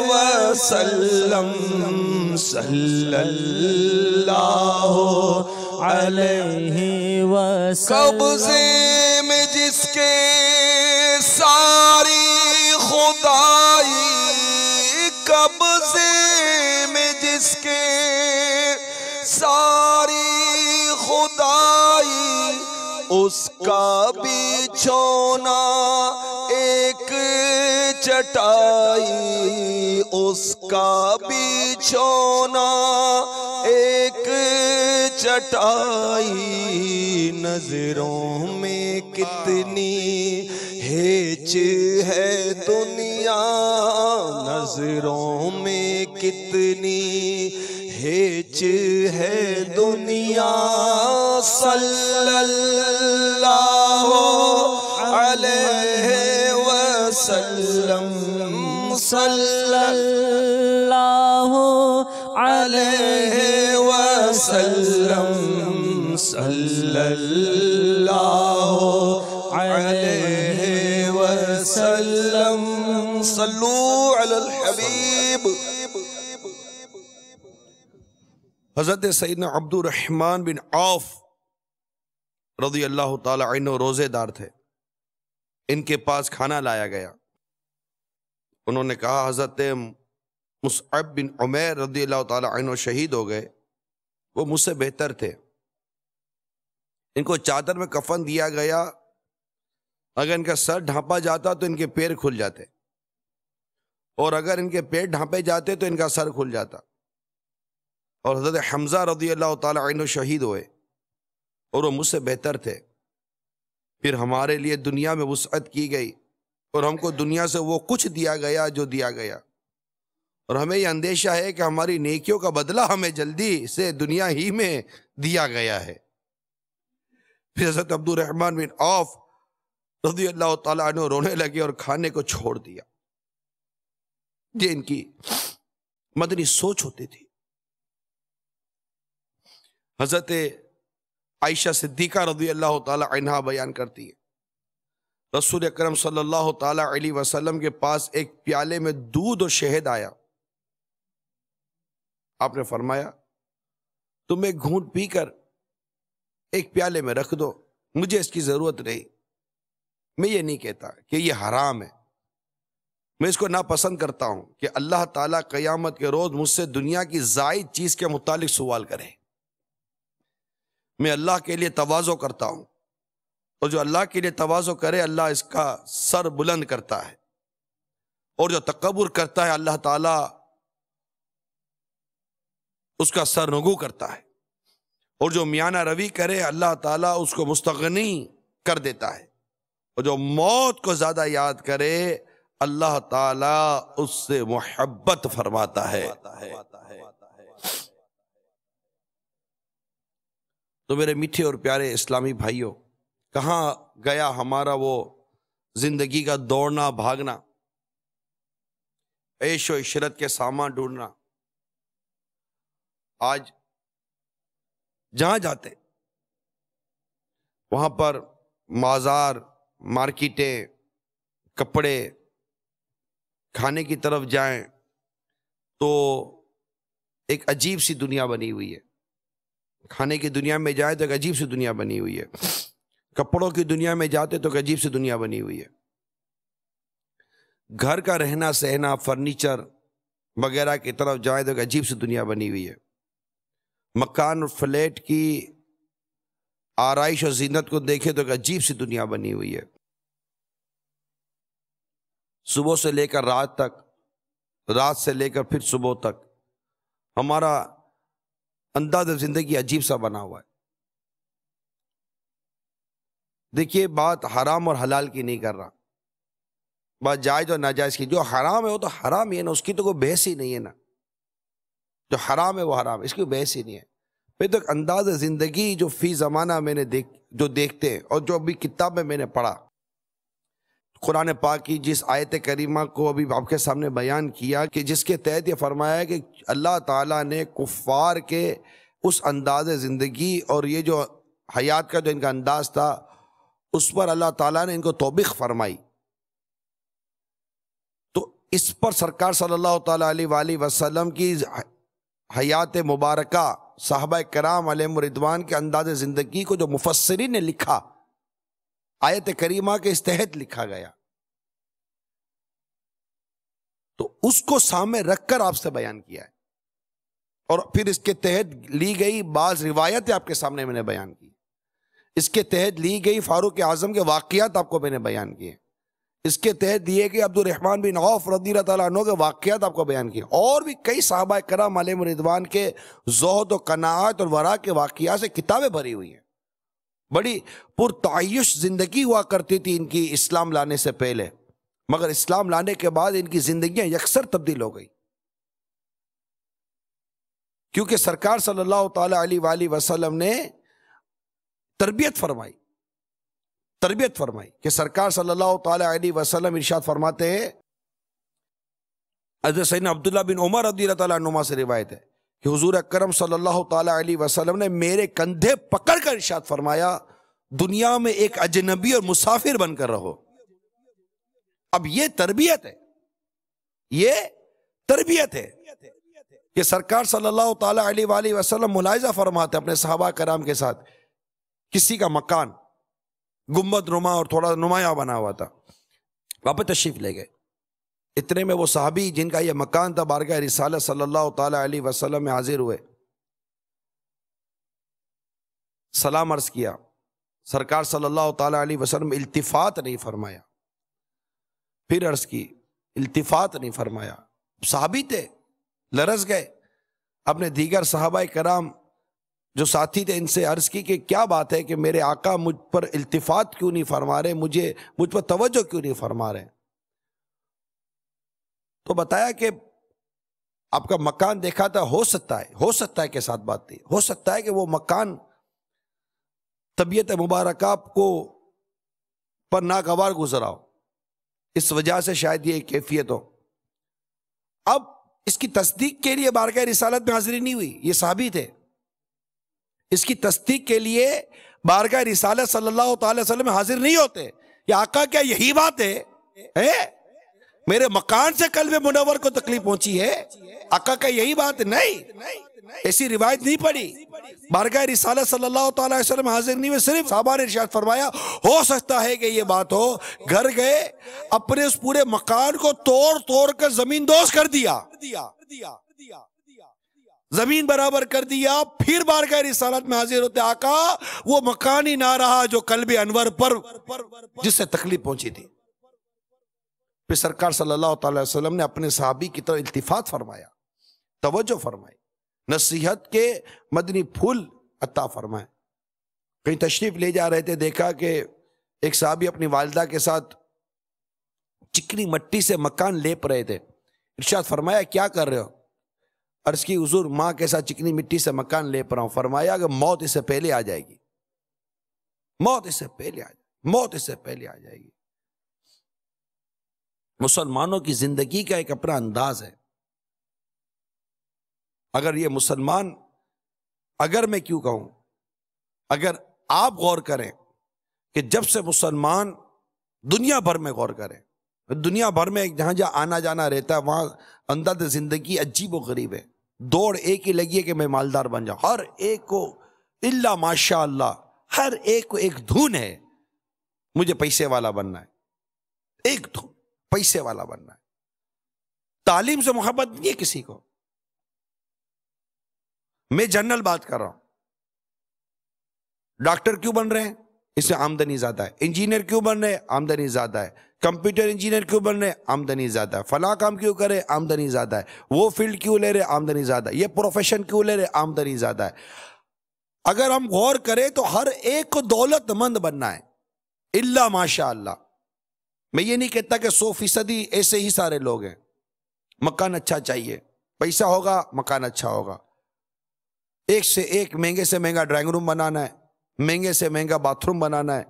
وسلم صلی اللہ علیہ وسلم۔ قبضے میں جس کے ساری خدائی، قبضے میں جس کے ساری خدائی، اس کا بچھونا ایک چٹائی، اس کا بچھونا ایک چٹائی، نظروں میں کتنی ہیچ ہے دنیا، نظروں میں کتنی ہیچ ہے دنیا، صلی اللہ علیہ وسلم صلی اللہ علیہ وسلم صلی اللہ علیہ وسلم، صلو علی الحبیب۔ حضرت سیدنا عبد الرحمن بن عوف رضی اللہ تعالی عنہ روزے دار تھے، ان کے پاس کھانا لایا گیا، انہوں نے کہا حضرت مصعب بن عمیر رضی اللہ تعالی عنہ شہید ہو گئے، وہ مجھ سے بہتر تھے، ان کو چادر میں کفن دیا گیا، اگر ان کا سر ڈھانپا جاتا تو ان کے پیر کھل جاتے، اور اگر ان کے پیر ڈھانپے جاتے تو ان کا سر کھل جاتا، اور حضرت حمزہ رضی اللہ تعالی عنہ شہید ہوئے اور وہ مجھ سے بہتر تھے، پھر ہمارے لیے دنیا میں وسعت کی گئی اور ہم کو دنیا سے وہ کچھ دیا گیا جو دیا گیا، اور ہمیں یہ اندیشہ ہے کہ ہماری نیکیوں کا بدلہ ہمیں جلدی سے دنیا ہی میں دیا گیا ہے۔ پھر حضرت عبد الرحمن بن عوف رضی اللہ تعالیٰ عنہ رونے لگے اور کھانے کو چھوڑ دیا، یہ ان کی مدنی سوچ ہوتی تھی۔ حضرت عائشہ صدیقہ رضی اللہ تعالیٰ عنہا بیان کرتی ہے، رسول اکرم صلی اللہ تعالیٰ علیہ وسلم کے پاس ایک پیالے میں دودھ اور شہد آیا، آپ نے فرمایا تم ایک گھونٹ پی کر ایک پیالے میں رکھ دو، مجھے اس کی ضرورت نہیں، میں یہ نہیں کہتا کہ یہ حرام ہے، میں اس کو ناپسند کرتا ہوں کہ اللہ تعالیٰ قیامت کے روز مجھ سے دنیا کی زائد چیز کے متعلق سوال کرے، میں اللہ کے لیے تواضع کرتا ہوں، اور جو اللہ کے لیے تواضع کرے اللہ اس کا سر بلند کرتا ہے، اور جو تکبر کرتا ہے اللہ تعالیٰ اس کا سر نگو کرتا ہے، اور جو میانہ روی کرے اللہ تعالیٰ اس کو مستغنی کر دیتا ہے، اور جو موت کو زیادہ یاد کرے اللہ تعالیٰ اس سے محبت فرماتا ہے۔ تو میرے میٹھے اور پیارے اسلامی بھائیوں، کہاں گیا ہمارا وہ زندگی کا دوڑنا بھاگنا، عیش و عشرت کے سامان ڈھونڈنا؟ آج جہاں جاتے وہاں پر بازار، مارکیٹیں، کپڑے، کھانے کی طرف جائیں، تو ایک عجیب سی دنیا بنی ہوئی ہے. کھانے کی دنیا میں جائے تو ایک عجیب سی دنیا بنی ہوئی ہے. کپڑوں کی دنیا میں جاتے تو ایک عجیب سی دنیا بنی ہوئی ہے. گھر کا رہنا سہنا فرنیچر وغیرہ کی طرف جائے تو ایک عجیب سی دنیا بنی ہوئی ہے. مکان اور فلیٹ کی آرائش اور زینت کو دیکھے تو ایک عجیب سی دنیا بنی ہوئی ہے. صبح سے لے کر رات تک، رات سے لے کر پھر صبح تک ہمارا انداز زندگی عجیب سا بنا ہوا ہے. دیکھیے بات حرام اور حلال کی نہیں کر رہا، بات جائز اور ناجائز کی. جو حرام ہے وہ تو حرام ہی ہے نا، اس کی تو کوئی بحث ہی نہیں ہے نا. جو حرام ہے وہ حرام ہے، اس کی کوئی بحث ہی نہیں ہے. پھر تو انداز زندگی جو فی زمانہ میں نے جو دیکھتے ہیں اور جو ابھی کتاب میں نے پڑھا، قرآن پاک کی جس آیت کریمہ کو ابھی آپ کے سامنے بیان کیا کہ جس کے تحت یہ فرمایا ہے کہ اللہ تعالیٰ نے کفار کے اس انداز زندگی اور یہ جو حیات کا جو ان کا انداز تھا اس پر اللہ تعالیٰ نے ان کو توبیخ فرمائی. تو اس پر سرکار صلی اللہ تعالیٰ علیہ وآلہ وسلم کی حیات مبارکہ، صحابہ کرام علیہم رضوان کے انداز زندگی کو جو مفسرین نے لکھا، آیت کریمہ کے اس تحت لکھا گیا، تو اس کو سامنے رکھ کر آپ سے بیان کیا ہے. اور پھر اس کے تحت لی گئی بعض روایتیں آپ کے سامنے میں نے بیان کی. اس کے تحت لی گئی فاروق اعظم کے واقعات آپ کو میں نے بیان کیے. اس کے تحت دیے گئے عبد الرحمن بن عوف رضی اللہ تعالیٰ عنہ کے واقعات آپ کو بیان کیے. اور بھی کئی صحابہ کرام علیہم رضوان کے زہد و قناعت اور ورع کے واقعات سے کتابیں بھری ہوئی ہیں. بڑی پرتعیش زندگی ہوا کرتی تھی ان کی اسلام لانے سے پہلے، مگر اسلام لانے کے بعد ان کی زندگیاں یکسر تبدیل ہو گئی، کیونکہ سرکار صلی اللہ تعالی علیہ وآلہ وسلم نے تربیت فرمائی کہ سرکار صلی اللہ تعالی علیہ وسلم ارشاد فرماتے ہیں، حضرت سیدنا عبداللہ بن عمر رضی اللہ تعالیٰ عنہما سے روایت ہے کہ حضور اکرم صلی اللہ تعالی علیہ وسلم نے میرے کندھے پکڑ کر ارشاد فرمایا، دنیا میں ایک اجنبی اور مسافر بن کر رہو. اب یہ تربیت ہے کہ سرکار صلی اللہ تعالی علیہ وآلہ وسلم ملاحظہ فرماتے اپنے صحابہ کرام کے ساتھ. کسی کا مکان گنبد نما اور تھوڑا نمایاں بنا ہوا تھا، وہاں پہ تشریف لے گئے. اتنے میں وہ صحابی جن کا یہ مکان تھا بارگاہ رسالت صلی اللہ تعالی علیہ وسلم میں حاضر ہوئے، سلام عرض کیا. سرکار صلی اللہ تعالی علیہ وسلم التفات نہیں فرمایا، پھر عرض کی، التفات نہیں فرمایا. صحابی تھے، لرز گئے. اپنے دیگر صحابہ کرام جو ساتھی تھے ان سے عرض کی کہ کیا بات ہے کہ میرے آقا مجھ پر التفات کیوں نہیں فرما رہے، مجھ پر توجہ کیوں نہیں فرما رہے. تو بتایا کہ آپ کا مکان دیکھا تھا، ہو سکتا ہے کے ساتھ بات تھی، ہو سکتا ہے کہ وہ مکان طبیعت مبارکہ کو پر ناگوار گزرا ہو، اس وجہ سے شاید یہ کیفیت ہو. اب اس کی تصدیق کے لیے بارگاہ رسالت میں حاضری نہیں ہوئی، یہ صحابی تھے. اس کی تصدیق کے لیے بارگاہ رسالت صلی اللہ تعالی وسلم حاضر نہیں ہوتے. یا آقا کیا یہی بات ہے؟ میرے مکان سے قلب منور کو تکلیف پہنچی ہے؟ آقا کا یہی بات نہیں، ایسی روایت نہیں پڑی. بارگاہ رسالت صلی اللہ تعالی وسلم حاضر نہیں ہوئے، صرف صحابہ نے ارشاد فرمایا ہو سکتا ہے کہ یہ بات ہو. گھر گئے، اپنے اس پورے مکان کو توڑ کر زمین دوز کر دیا، زمین برابر کر دیا. پھر بارگاہ رسالت میں حاضر ہوتے، آقا وہ مکان ہی نہ رہا جو قلب انور پر جس سے تکلیف پہنچی تھی. پھر سرکار صلی اللہ تعالی وسلم نے اپنے صحابی کی طرف التفات فرمایا، توجہ فرمائی، نصیحت کے مدنی پھول عطا فرمائے. کہیں تشریف لے جا رہے تھے، دیکھا کہ ایک صحابی اپنی والدہ کے ساتھ چکنی مٹی سے مکان لیپ رہے تھے. ارشاد فرمایا کیا کر رہے ہو؟ عرض کی حضور ماں کے ساتھ چکنی مٹی سے مکان لیپ رہا ہوں. فرمایا کہ موت اس سے پہلے آ جائے گی، موت اس سے پہلے آ جائے گی. مسلمانوں کی زندگی کا ایک اپنا انداز ہے. اگر یہ مسلمان، اگر میں کیوں کہوں، اگر آپ غور کریں کہ جب سے مسلمان دنیا بھر میں غور کریں، دنیا بھر میں جہاں جہاں آنا جانا رہتا ہے وہاں انداز زندگی عجیب و غریب ہے. دوڑ ایک ہی لگی ہے کہ میں مالدار بن جاؤں. ہر ایک کو الا ماشاء اللہ ہر ایک کو ایک دھن ہے، مجھے پیسے والا بننا ہے. ایک دھن پیسے والا بننا ہے. تعلیم سے محبت نہیں ہے کسی کو. میں جنرل بات کر رہا ہوں. ڈاکٹر کیوں بن رہے ہیں؟ اس میں آمدنی زیادہ ہے. انجینئر کیوں بن رہے ہیں؟ آمدنی زیادہ ہے. کمپیوٹر انجینئر کیوں بن رہے ہیں؟ آمدنی زیادہ ہے. فلاں کام کیوں کرے؟ آمدنی زیادہ ہے. وہ فیلڈ کیوں لے رہے؟ آمدنی زیادہ ہے. یہ پروفیشن کیوں لے رہے؟ آمدنی زیادہ ہے. اگر ہم غور کریں تو ہر ایک کو دولت مند بننا ہے الا ماشاء اللہ. میں یہ نہیں کہتا کہ 100% ایسے ہی سارے لوگ ہیں. مکان اچھا چاہیے، پیسہ ہوگا مکان اچھا ہوگا. ایک سے ایک مہنگے سے مہنگا ڈرائنگ روم بنانا ہے، مہنگے سے مہنگا باتھ روم بنانا ہے.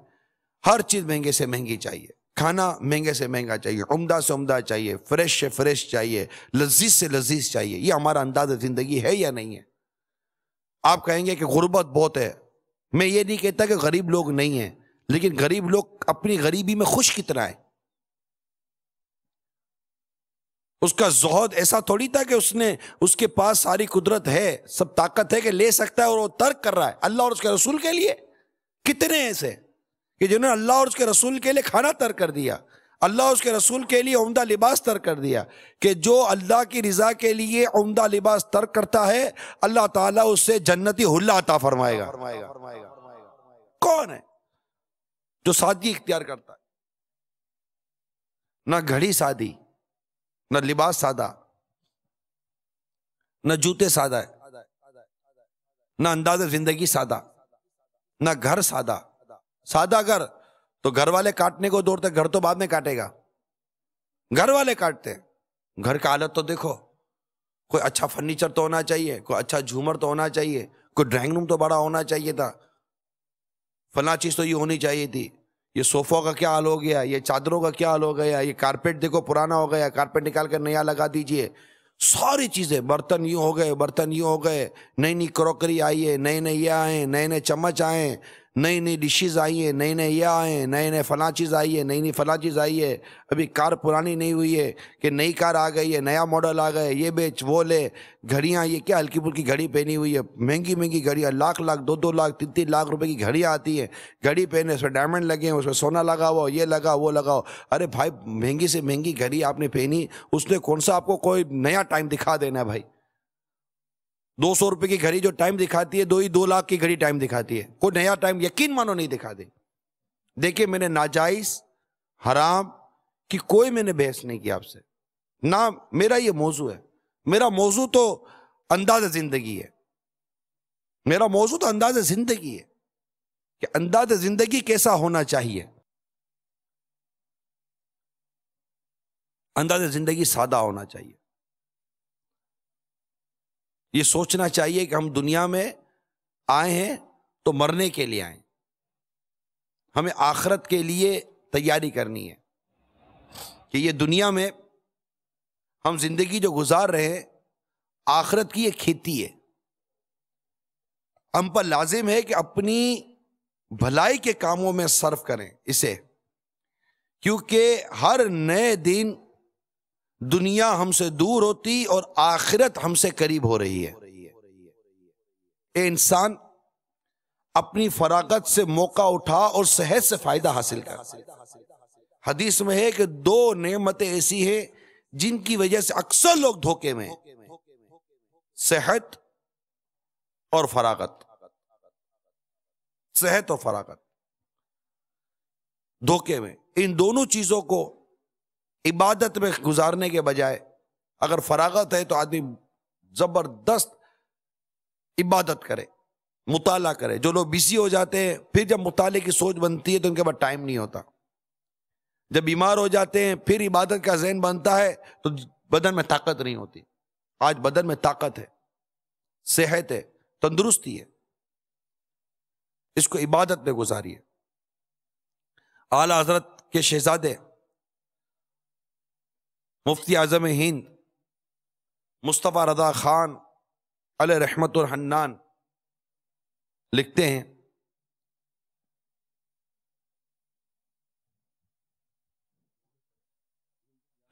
ہر چیز مہنگے سے مہنگی چاہیے. کھانا مہنگے سے مہنگا چاہیے، عمدہ سے عمدہ چاہیے، فریش سے فریش چاہیے، لذیذ سے لذیذ چاہیے. یہ ہمارا انداز زندگی ہے یا نہیں ہے؟ آپ کہیں گے کہ غربت بہت ہے. میں یہ نہیں کہتا کہ غریب لوگ نہیں ہیں، لیکن غریب لوگ اپنی غریبی میں خوش کتنا ہے. اس کا زہد ایسا تھوڑی تھا کہ اس کے پاس ساری قدرت ہے، سب طاقت ہے کہ لے سکتا ہے اور وہ ترک کر رہا ہے اللہ اور اس کے رسول کے لیے. کتنے ایسے کہ جنہوں نے اللہ اور اس کے رسول کے لیے کھانا ترک کر دیا، اللہ اور اس کے رسول کے لیے عمدہ لباس ترک کر دیا. کہ جو اللہ کی رضا کے لیے عمدہ لباس ترک کرتا ہے اللہ تعالیٰ اس سے جنتی حلہ عطا فرمائے گا. کون ہے جو سادگی اختیار کرتا ہے؟ نہ گھڑی سادی، نہ لباس سادہ، نہ جوتے سادہ ہے، نہ انداز زندگی سادہ، نہ گھر سادہ. سادہ گھر تو گھر والے کاٹنے کو دوڑتے، گھر تو بعد میں کاٹے گا. گھر والے کاٹتے. گھر کا حالت تو دیکھو. کوئی اچھا فرنیچر تو ہونا چاہیے، کوئی اچھا جھومر تو ہونا چاہیے، کوئی ڈرائنگ روم تو بڑا ہونا چاہیے تھا، فلاں چیز تو یہ ہونی چاہیے تھی. یہ صوفوں کا کیا حال ہو گیا، یہ چادروں کا کیا حال ہو گیا، یہ کارپیٹ دیکھو پرانا ہو گیا، کارپیٹ نکال کر نیا لگا دیجئے. ساری چیزیں، برتن یوں ہو گئے، برتن یوں ہو گئے، نئی نئی کروکری آئی ہے، نئے نئے یہ آئے، نئے نئے چمچ آئے، نئی نئی ڈشز آئی ہیں، نئے نئے یہ آئے، نئے نئے فلاں چیز آئی ہے، نئی نئی فلاں چیز آئی ہے. ابھی کار پرانی نہیں ہوئی ہے کہ نئی کار آ گئی ہے، نیا ماڈل آ گئے، یہ بیچ وہ لے. گھڑیاں، یہ کیا ہلکی پھلکی گھڑی پہنی ہوئی ہے، مہنگی مہنگی گھڑیاں، لاکھ لاکھ، 2-2 لاکھ، 3-3 لاکھ روپے کی گھڑیاں آتی ہیں. گھڑی پہنے، اس میں ڈائمنڈ لگے ہیں، اس میں سونا لگا ہوا، یہ لگا وہ لگاؤ. ارے بھائی مہنگی سے مہنگی گھڑی آپ نے پہنی، اس نے کون سا آپ کو کوئی نیا ٹائم دکھا دینا ہے بھائی؟ 200 روپے کی گھڑی جو ٹائم دکھاتی ہے 2 لاکھ کی گھڑی ٹائم دکھاتی ہے. کوئی نیا ٹائم یقین مانو نہیں دکھا دے. دیکھیں میں نے ناجائز حرام کی کوئی میں نے بحث نہیں کی آپ سے، نہ میرا یہ موضوع ہے. میرا موضوع تو انداز زندگی ہے. میرا موضوع تو انداز زندگی ہے کہ انداز زندگی کیسا ہونا چاہیے. انداز زندگی سادہ ہونا چاہیے. یہ سوچنا چاہیے کہ ہم دنیا میں آئے ہیں تو مرنے کے لیے آئے، ہمیں آخرت کے لیے تیاری کرنی ہے. کہ یہ دنیا میں ہم زندگی جو گزار رہے ہیں آخرت کی ایک کھیتی ہے. ہم پر لازم ہے کہ اپنی بھلائی کے کاموں میں صرف کریں اسے، کیونکہ ہر نئے دن دنیا ہم سے دور ہوتی اور آخرت ہم سے قریب ہو رہی ہے. اے انسان اپنی فراغت سے موقع اٹھا اور صحت سے فائدہ حاصل کر. حدیث میں ہے کہ 2 نعمتیں ایسی ہیں جن کی وجہ سے اکثر لوگ دھوکے میں ہیں، صحت اور فراغت. صحت اور فراغت دھوکے میں. ان دونوں چیزوں کو عبادت میں گزارنے کے بجائے، اگر فراغت ہے تو آدمی زبردست عبادت کرے، مطالعہ کرے. جو لوگ بزی ہو جاتے ہیں پھر جب مطالعے کی سوچ بنتی ہے تو ان کے پاس ٹائم نہیں ہوتا. جب بیمار ہو جاتے ہیں پھر عبادت کا ذہن بنتا ہے تو بدن میں طاقت نہیں ہوتی. آج بدن میں طاقت ہے، صحت ہے، تندرستی ہے، اس کو عبادت میں گزاریے. اعلیٰ حضرت کے شہزادے مفتی اعظم ہند مصطفیٰ رضا خان علیہ رحمت الحنان لکھتے ہیں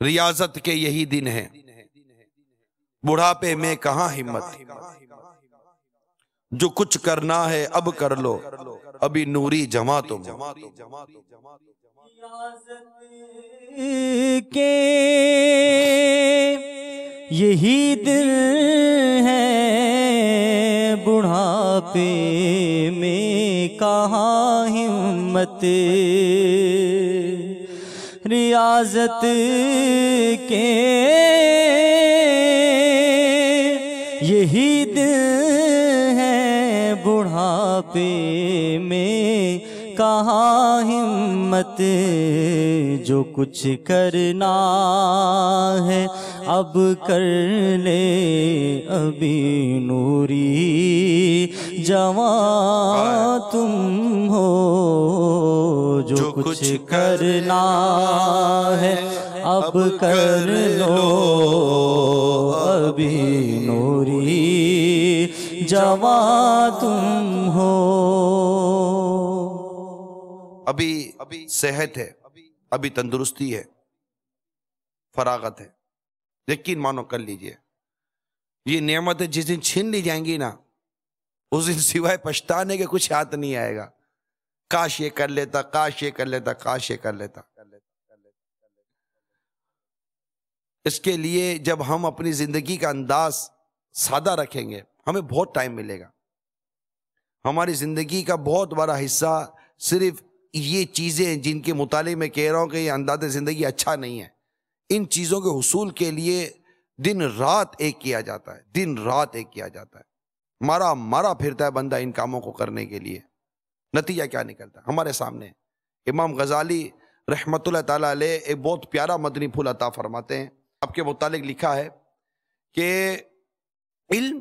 ریاضت کے یہی دن ہیں، بڑھاپے میں کہاں ہمت، جو کچھ کرنا ہے اب کر لو، ابھی نوری جمع تم۔ کے یہی دن ہے، بڑھاپے میں کہاں ہمت، ریاضت کے یہی دن ہے، بڑھاپے میں کہاں ہمت، جو کچھ کرنا ہے اب کر لے، ابھی نوری جوان تم ہو، جو کچھ کرنا ہے اب کر لو، ابھی نوری جوان تم ہو۔ ابھی صحت ہے، ابھی تندرستی ہے، فراغت ہے، یقین مانو کر لیجئے۔ یہ نعمتیں جس دن چھین لی جائیں گی نا، اس دن سوائے پچھتانے کے کچھ ہاتھ نہیں آئے گا، کاش یہ کر لیتا، کاش یہ کر لیتا، کاش یہ کر لیتا۔ اس کے لیے جب ہم اپنی زندگی کا انداز سادہ رکھیں گے، ہمیں بہت ٹائم ملے گا۔ ہماری زندگی کا بہت بڑا حصہ صرف یہ چیزیں جن کے مطالعے میں کہہ رہا ہوں کہ یہ انداز زندگی اچھا نہیں ہے، ان چیزوں کے حصول کے لیے دن رات ایک کیا جاتا ہے، دن رات ایک کیا جاتا ہے، مارا پھرتا ہے بندہ ان کاموں کو کرنے کے لیے۔ نتیجہ کیا نکلتا ہے ہمارے سامنے؟ امام غزالی رحمت اللہ تعالیٰ علیہ ایک بہت پیارا مدنی پھول عطا فرماتے ہیں۔ آپ کے متعلق لکھا ہے کہ علم،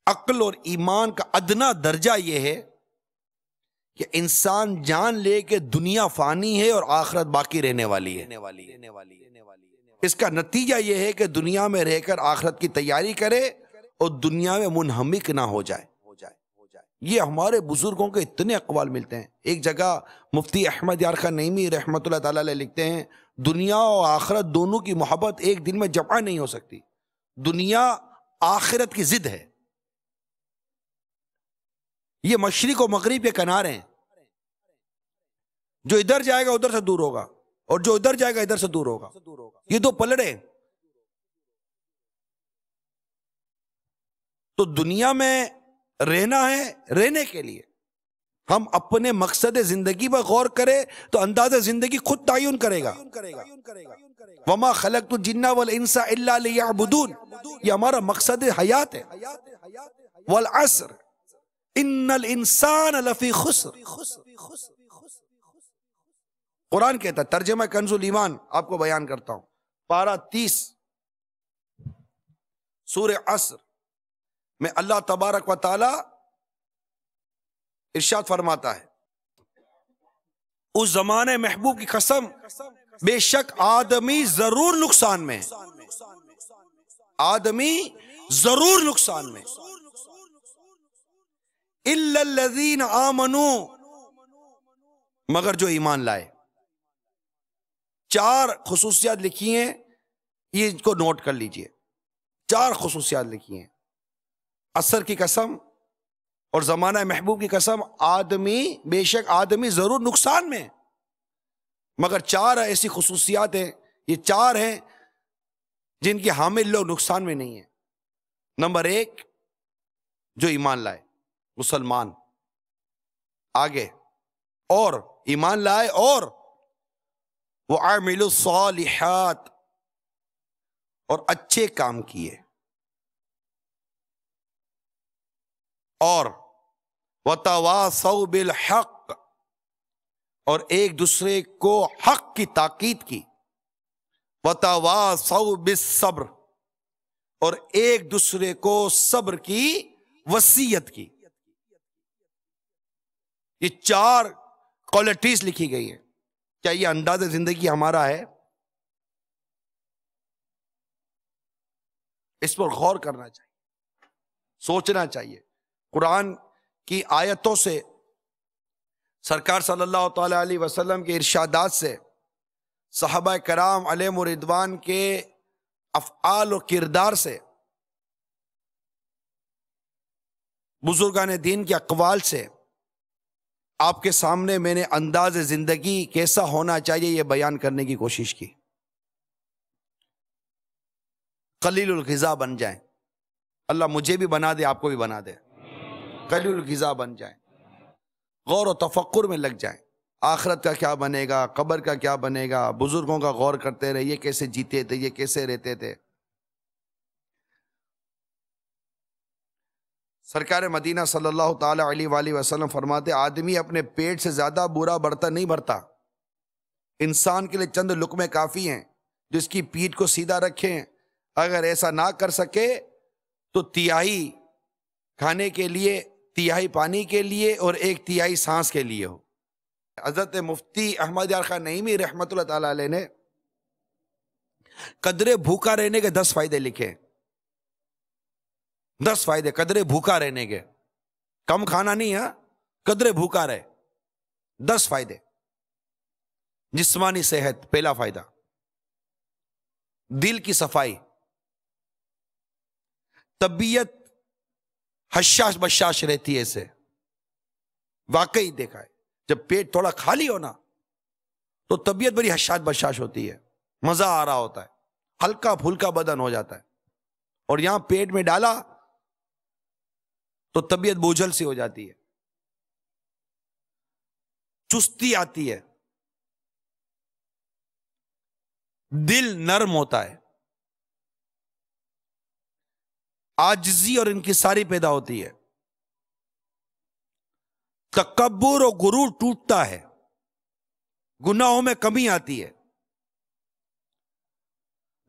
عقل اور ایمان کا ادنا درجہ یہ ہے کہ انسان جان لے کہ دنیا فانی ہے اور آخرت باقی رہنے والی ہے۔ اس کا نتیجہ یہ ہے کہ دنیا میں رہ کر آخرت کی تیاری کرے اور دنیا میں منہمک نہ ہو جائے۔ یہ ہمارے بزرگوں کے اتنے اقوال ملتے ہیں۔ ایک جگہ مفتی احمد یار خان نعیمی رحمت اللہ تعالیٰ علیہ لکھتے ہیں، دنیا اور آخرت دونوں کی محبت ایک دن میں جمع نہیں ہو سکتی۔ دنیا آخرت کی ضد ہے۔ یہ مشرق و مغرب کے کنارے ہیں، جو ادھر جائے گا ادھر سے دور ہوگا، اور جو ادھر جائے گا ادھر سے دور ہوگا۔ یہ دو پلڑے۔ تو دنیا میں رہنا ہے، رہنے کے لیے ہم اپنے مقصد زندگی پر غور کریں تو انداز زندگی خود تعین کرے گا۔ وما خلقت الجن والانس الا لیعبدون، یہ ہمارا مقصد حیات ہے۔ والعصر ان الانسان لفی خسر، قرآن کہتا ہے، ترجمہ کنز الایمان آپ کو بیان کرتا ہوں، پارہ 30 سورہ عصر میں اللہ تبارک و تعالی ارشاد فرماتا ہے، اس زمانے محبوب کی قسم، بے شک آدمی ضرور نقصان میں ہے، آدمی ضرور نقصان میں، الا الذین آمنوا، مگر جو ایمان لائے۔ 4 خصوصیات لکھی ہیں، یہ کو نوٹ کر لیجئے۔ 4 خصوصیات لکھی ہیں، عصر کی قسم اور زمانہ محبوب کی قسم، آدمی بے شک آدمی ضرور نقصان میں، مگر 4 ایسی خصوصیات ہیں، یہ 4 ہیں جن کے حامل لوگ نقصان میں نہیں ہیں۔ نمبر 1، جو ایمان لائے، مسلمان، آگے اور ایمان لائے اور وَعَمِلُوا الصَّالِحَاتِ، اور اچھے کام کیے، اور وَتَوَاصَوْا بِالْحَقِّ، اور ایک دوسرے کو حق کی تاکید کی، وَتَوَاصَوْا بِالصَّبْرِ، اور ایک دوسرے کو صبر کی وصیت کی۔ یہ 4 کوالٹیز لکھی گئی ہیں۔ کیا یہ انداز زندگی ہمارا ہے؟ اس پر غور کرنا چاہیے، سوچنا چاہیے۔ قرآن کی آیتوں سے، سرکار صلی اللہ تعالی علیہ وسلم کے ارشادات سے صحابہ کرام علیہم رضوان کے افعال و کردار سے، بزرگان دین کے اقوال سے آپ کے سامنے میں نے انداز زندگی کیسا ہونا چاہیے یہ بیان کرنے کی کوشش کی۔ قلیل الغذا بن جائیں، اللہ مجھے بھی بنا دے، آپ کو بھی بنا دے، قلیل الغذا بن جائیں، غور و تفکر میں لگ جائیں، آخرت کا کیا بنے گا، قبر کا کیا بنے گا، بزرگوں کا غور کرتے رہے، یہ کیسے جیتے تھے، یہ کیسے رہتے تھے۔ سرکار مدینہ صلی اللہ تعالی علیہ وآلہ وسلم فرماتے آدمی اپنے پیٹ سے زیادہ برا برتن نہیں بھرتا، انسان کے لیے چند لقمے کافی ہیں، جس کی پیٹھ کو سیدھا رکھیں، اگر ایسا نہ کر سکے تو تہائی کھانے کے لیے، تہائی پانی کے لیے اور ایک تہائی سانس کے لیے ہو۔ حضرت مفتی احمد یار خان نعیمی رحمۃ اللہ تعالی علیہ نے قدرے بھوکا رہنے کے 10 فائدے لکھے، 10 فائدے قدرے بھوکا رہنے کے، کم کھانا نہیں ہے، قدرے بھوکا رہے، 10 فائدے۔ جسمانی صحت پہلا فائدہ، دل کی صفائی، طبیعت حشاش بشاش رہتی ہے، اسے واقعی دیکھا ہے، جب پیٹ تھوڑا خالی ہونا تو طبیعت بڑی حشاش بشاش ہوتی ہے، مزہ آ رہا ہوتا ہے، ہلکا پھلکا بدن ہو جاتا ہے، اور یہاں پیٹ میں ڈالا تو طبیعت بوجھل سی ہو جاتی ہے، چستی آتی ہے، دل نرم ہوتا ہے، عاجزی اور انکساری پیدا ہوتی ہے، تکبر اور غرور ٹوٹتا ہے، گناہوں میں کمی آتی ہے،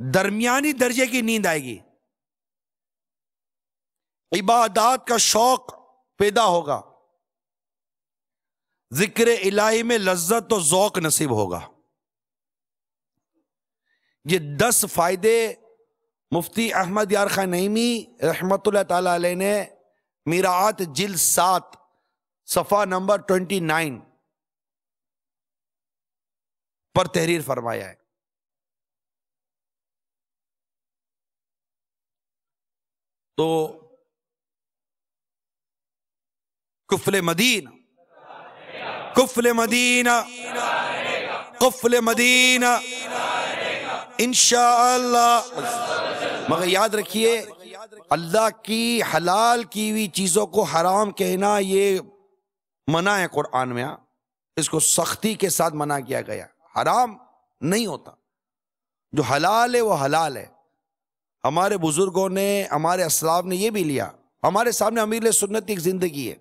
درمیانی درجے کی نیند آئے گی، عبادات کا شوق پیدا ہوگا، ذکر الہی میں لذت و ذوق نصیب ہوگا۔ یہ 10 فائدے مفتی احمد یار خان نعیمی رحمت اللہ تعالی علیہ نے میراث جلد 7 صفحہ نمبر 29 پر تحریر فرمایا ہے۔ تو کفل مدینہ، کفل مدینہ، کفل مدینہ انشاءاللہ۔ مگر یاد رکھیے اللہ کی حلال کی ہوئی چیزوں کو حرام کہنا یہ منع ہے قرآن میں، اس کو سختی کے ساتھ منع کیا گیا، حرام نہیں ہوتا، جو حلال ہے وہ حلال ہے۔ ہمارے بزرگوں نے، ہمارے اسلاف نے یہ بھی لیا، ہمارے سامنے امیر سنت کی ایک زندگی ہے،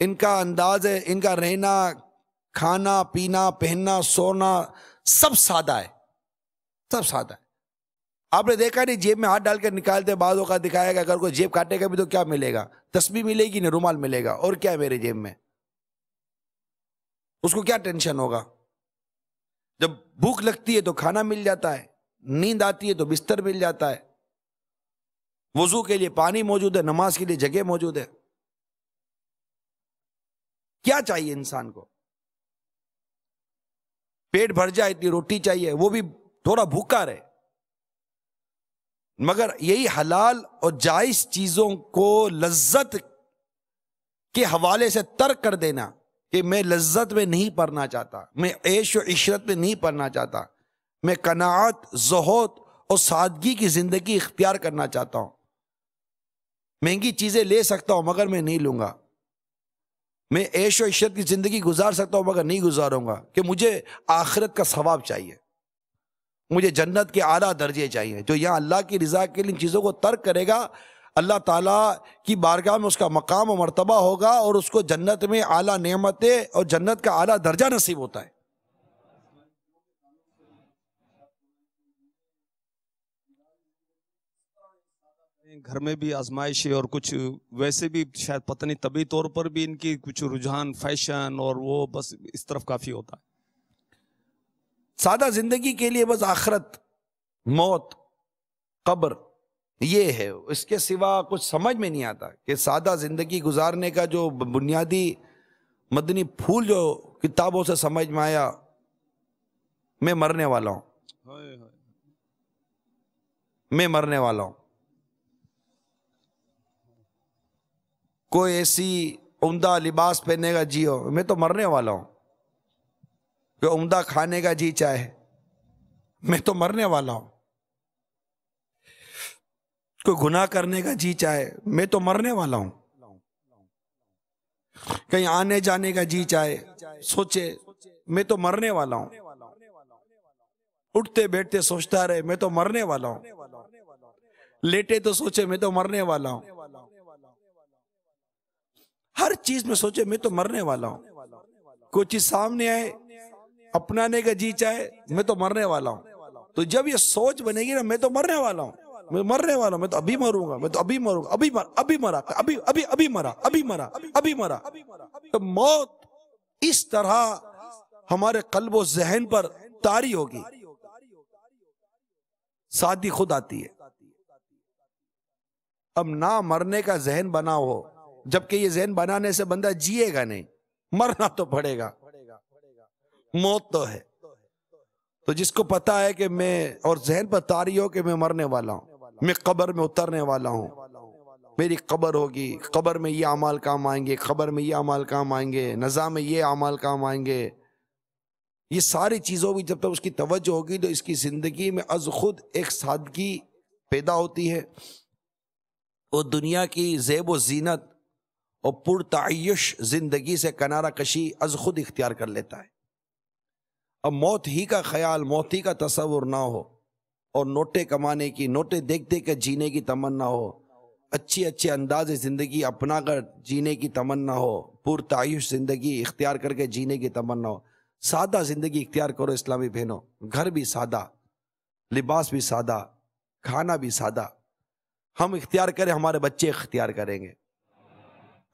ان کا انداز ہے، ان کا رہنا، کھانا پینا، پہننا، سونا سب سادہ ہے، سب سادہ ہے۔ آپ نے دیکھا نہیں جیب میں ہاتھ ڈال کر نکالتے، بعضوں کا دکھائے گا، اگر کوئی جیب کاٹے گا بھی تو کیا ملے گا؟ تسبیح ملے گی، نہیں رومال ملے گا، اور کیا ہے میرے جیب میں؟ اس کو کیا ٹینشن ہوگا؟ جب بھوک لگتی ہے تو کھانا مل جاتا ہے، نیند آتی ہے تو بستر مل جاتا ہے، وضو کے لیے پانی موجود ہے، نماز کے لیے جگہ موجود ہے، کیا چاہیے انسان کو؟ پیٹ بھر جائے اتنی روٹی چاہیے، وہ بھی تھوڑا بھوکا رہے، مگر یہی حلال اور جائز چیزوں کو لذت کے حوالے سے ترک کر دینا کہ میں لذت میں نہیں پڑنا چاہتا، میں عیش و عشرت میں نہیں پڑنا چاہتا، میں قناعت، زہد اور سادگی کی زندگی اختیار کرنا چاہتا ہوں، مہنگی چیزیں لے سکتا ہوں مگر میں نہیں لوں گا، میں عیش و عشرت کی زندگی گزار سکتا ہوں مگر نہیں گزاروں گا، کہ مجھے آخرت کا ثواب چاہیے، مجھے جنت کے اعلیٰ درجے چاہیے۔ جو یہاں اللہ کی رضا کے لیے ان چیزوں کو ترک کرے گا، اللہ تعالیٰ کی بارگاہ میں اس کا مقام و مرتبہ ہوگا، اور اس کو جنت میں اعلیٰ نعمتیں اور جنت کا اعلیٰ درجہ نصیب ہوتا ہے۔ گھر میں بھی آزمائش ہے، اور کچھ ویسے بھی شاید پتہ نہیں طبی طور پر بھی ان کی کچھ رجحان فیشن اور وہ بس اس طرف کافی ہوتا ہے۔ سادہ زندگی کے لیے بس آخرت، موت، قبر یہ ہے، اس کے سوا کچھ سمجھ میں نہیں آتا کہ سادہ زندگی گزارنے کا جو بنیادی مدنی پھول جو کتابوں سے سمجھ میں آیا، میں مرنے والا ہوں، میں مرنے والا ہوں. کوئی ایسی عمدہ لباس پہننے کا جی ہو، میں تو مرنے والا ہوں. کوئی عمدہ کھانے کا جی چاہے، میں تو مرنے والا ہوں. کوئی گناہ کرنے کا جی چاہے، میں تو مرنے والا ہوں. کہیں آنے جانے کا جی چاہے، سوچے میں تو مرنے والا ہوں. اٹھتے بیٹھتے سوچتا رہے میں تو مرنے والا ہوں. لیٹے تو سوچے میں تو مرنے والا ہوں. ہر چیز میں سوچے میں تو مرنے والا ہوں. کوئی چیز سامنے آئے اپنانے کا جی چاہے، میں تو مرنے والا ہوں. تو جب یہ سوچ بنے گی نا میں تو مرنے والا ہوں، میں مرنے والا ہوں، میں تو ابھی مروں گا، میں تو ابھی مروں گا، ابھی مرا، ابھی مرا. تو موت اس طرح ہمارے قلب و ذہن پر طاری ہوگی، ساتھ ہی خود آتی ہے. اب نہ مرنے کا ذہن بنا ہو، جبکہ یہ ذہن بنانے سے بندہ جیے گا نہیں، مرنا تو پڑے گا، موت تو ہے. تو جس کو پتا ہے کہ میں، اور ذہن پر طاری ہو کہ میں مرنے والا ہوں، میں قبر میں اترنے والا ہوں، میری قبر ہوگی، قبر میں یہ اعمال کام آئیں گے، قبر میں یہ اعمال کام آئیں گے، نظام میں یہ اعمال کام آئیں گے. یہ ساری چیزوں بھی جب تک اس کی توجہ ہوگی تو اس کی زندگی میں از خود ایک سادگی پیدا ہوتی ہے، اور دنیا کی زیب و زینت اور پرتعیش زندگی سے کنارہ کشی از خود اختیار کر لیتا ہے. اب موت ہی کا خیال، موت ہی کا تصور نہ ہو، اور نوٹے کمانے کی، نوٹے دیکھ دیکھ کر جینے کی تمنا ہو، اچھی اچھے انداز زندگی اپنا کر جینے کی تمنا ہو، پرتعیش زندگی اختیار کر کے جینے کی تمنا ہو. سادہ زندگی اختیار کرو اسلامی بہنوں، گھر بھی سادہ، لباس بھی سادہ، کھانا بھی سادہ. ہم اختیار کریں، ہمارے بچے اختیار کریں گے.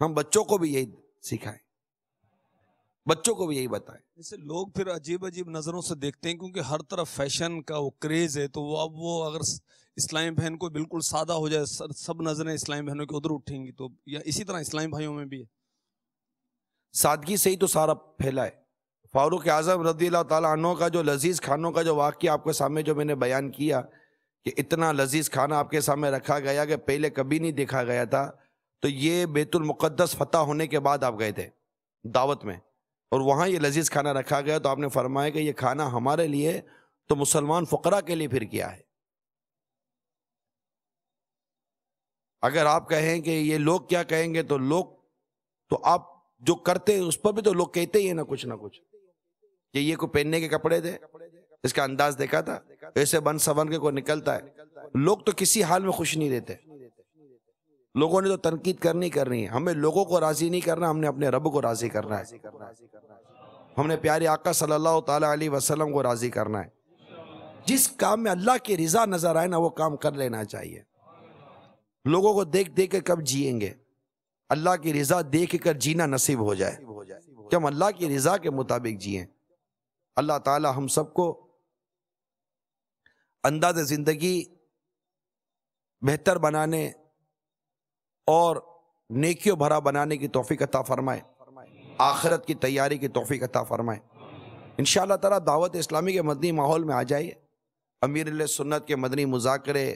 ہم بچوں کو بھی یہی سکھائیں، بچوں کو بھی یہی بتائیں. جیسے لوگ پھر عجیب عجیب نظروں سے دیکھتے ہیں، کیونکہ ہر طرف فیشن کا وہ کریز ہے. تو وہ اب وہ اگر اسلامی بہن کو بالکل سادہ ہو جائے، سب نظریں اسلامی بہنوں کی ادھر اٹھیں گی. تو یا اسی طرح اسلامی بھائیوں میں بھی ہے، سادگی سے ہی تو سارا پھیلا ہے. فاروق اعظم رضی اللہ تعالیٰ عنہ کا جو لذیذ کھانوں کا جو واقعہ آپ کے سامنے جو میں نے بیان کیا، کہ اتنا لذیذ کھانا آپ کے سامنے رکھا گیا کہ پہلے کبھی نہیں دیکھا گیا تھا. تو یہ بیت المقدس فتح ہونے کے بعد آپ گئے تھے دعوت میں، اور وہاں یہ لذیذ کھانا رکھا گیا. تو آپ نے فرمایا کہ یہ کھانا ہمارے لیے تو مسلمان فقراء کے لیے پھر کیا ہے. اگر آپ کہیں کہ یہ لوگ کیا کہیں گے، تو لوگ تو آپ جو کرتے ہیں اس پر بھی تو لوگ کہتے ہی ہیں نا کچھ کہ یہ کو پہننے کے کپڑے تھے، اس کا انداز دیکھا تھا، ایسے بن سون کے کوئی نکلتا ہے. لوگ تو کسی حال میں خوش نہیں رہتے. لوگوں نے تو تنقید کرنی ہے. ہمیں لوگوں کو راضی نہیں کرنا، ہم نے اپنے رب کو راضی کرنا ہے. ہم نے پیارے آقا صلی اللہ تعالیٰ علیہ وسلم کو راضی کرنا ہے. جس کام میں اللہ کی رضا نظر آئے نا وہ کام کر لینا چاہیے. لوگوں کو دیکھ دیکھ کے کب جئیں گے؟ اللہ کی رضا دیکھ کر جینا نصیب ہو جائے کہ ہم اللہ کی رضا کے مطابق جئیں. اللہ تعالی ہم سب کو انداز زندگی بہتر بنانے اور نیکیوں بھرا بنانے کی توفیق عطا فرمائے، آخرت کی تیاری کی توفیق عطا فرمائے. انشاءاللہ تعالی دعوت اسلامی کے مدنی ماحول میں آ جائیے. امیر علیہ سنت کے مدنی مذاکرے،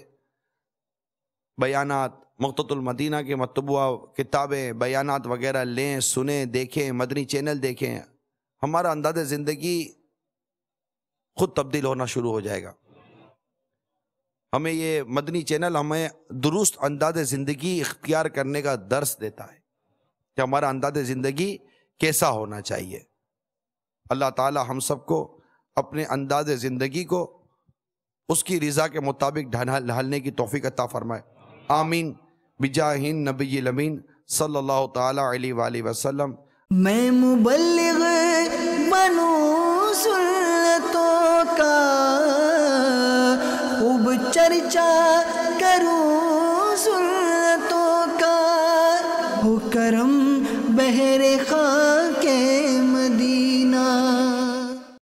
بیانات، مقتۃ المدینہ کے مطبوعہ کتابیں، بیانات وغیرہ لیں، سنیں، دیکھیں، مدنی چینل دیکھیں. ہمارا انداز زندگی خود تبدیل ہونا شروع ہو جائے گا. ہمیں یہ مدنی چینل ہمیں درست انداز زندگی اختیار کرنے کا درس دیتا ہے کہ ہمارا انداز زندگی کیسا ہونا چاہیے. اللہ تعالی ہم سب کو اپنے انداز زندگی کو اس کی رضا کے مطابق ڈھالنے کی توفیق عطا فرمائے. آمین بجاہ النبی الامین صلی اللہ تعالی علیہ وآلہ وسلم. میں مبلغ بنوں سنتوں کا، خوب چرچا کروں سنتوں کا، ہو کرم بہر خواہ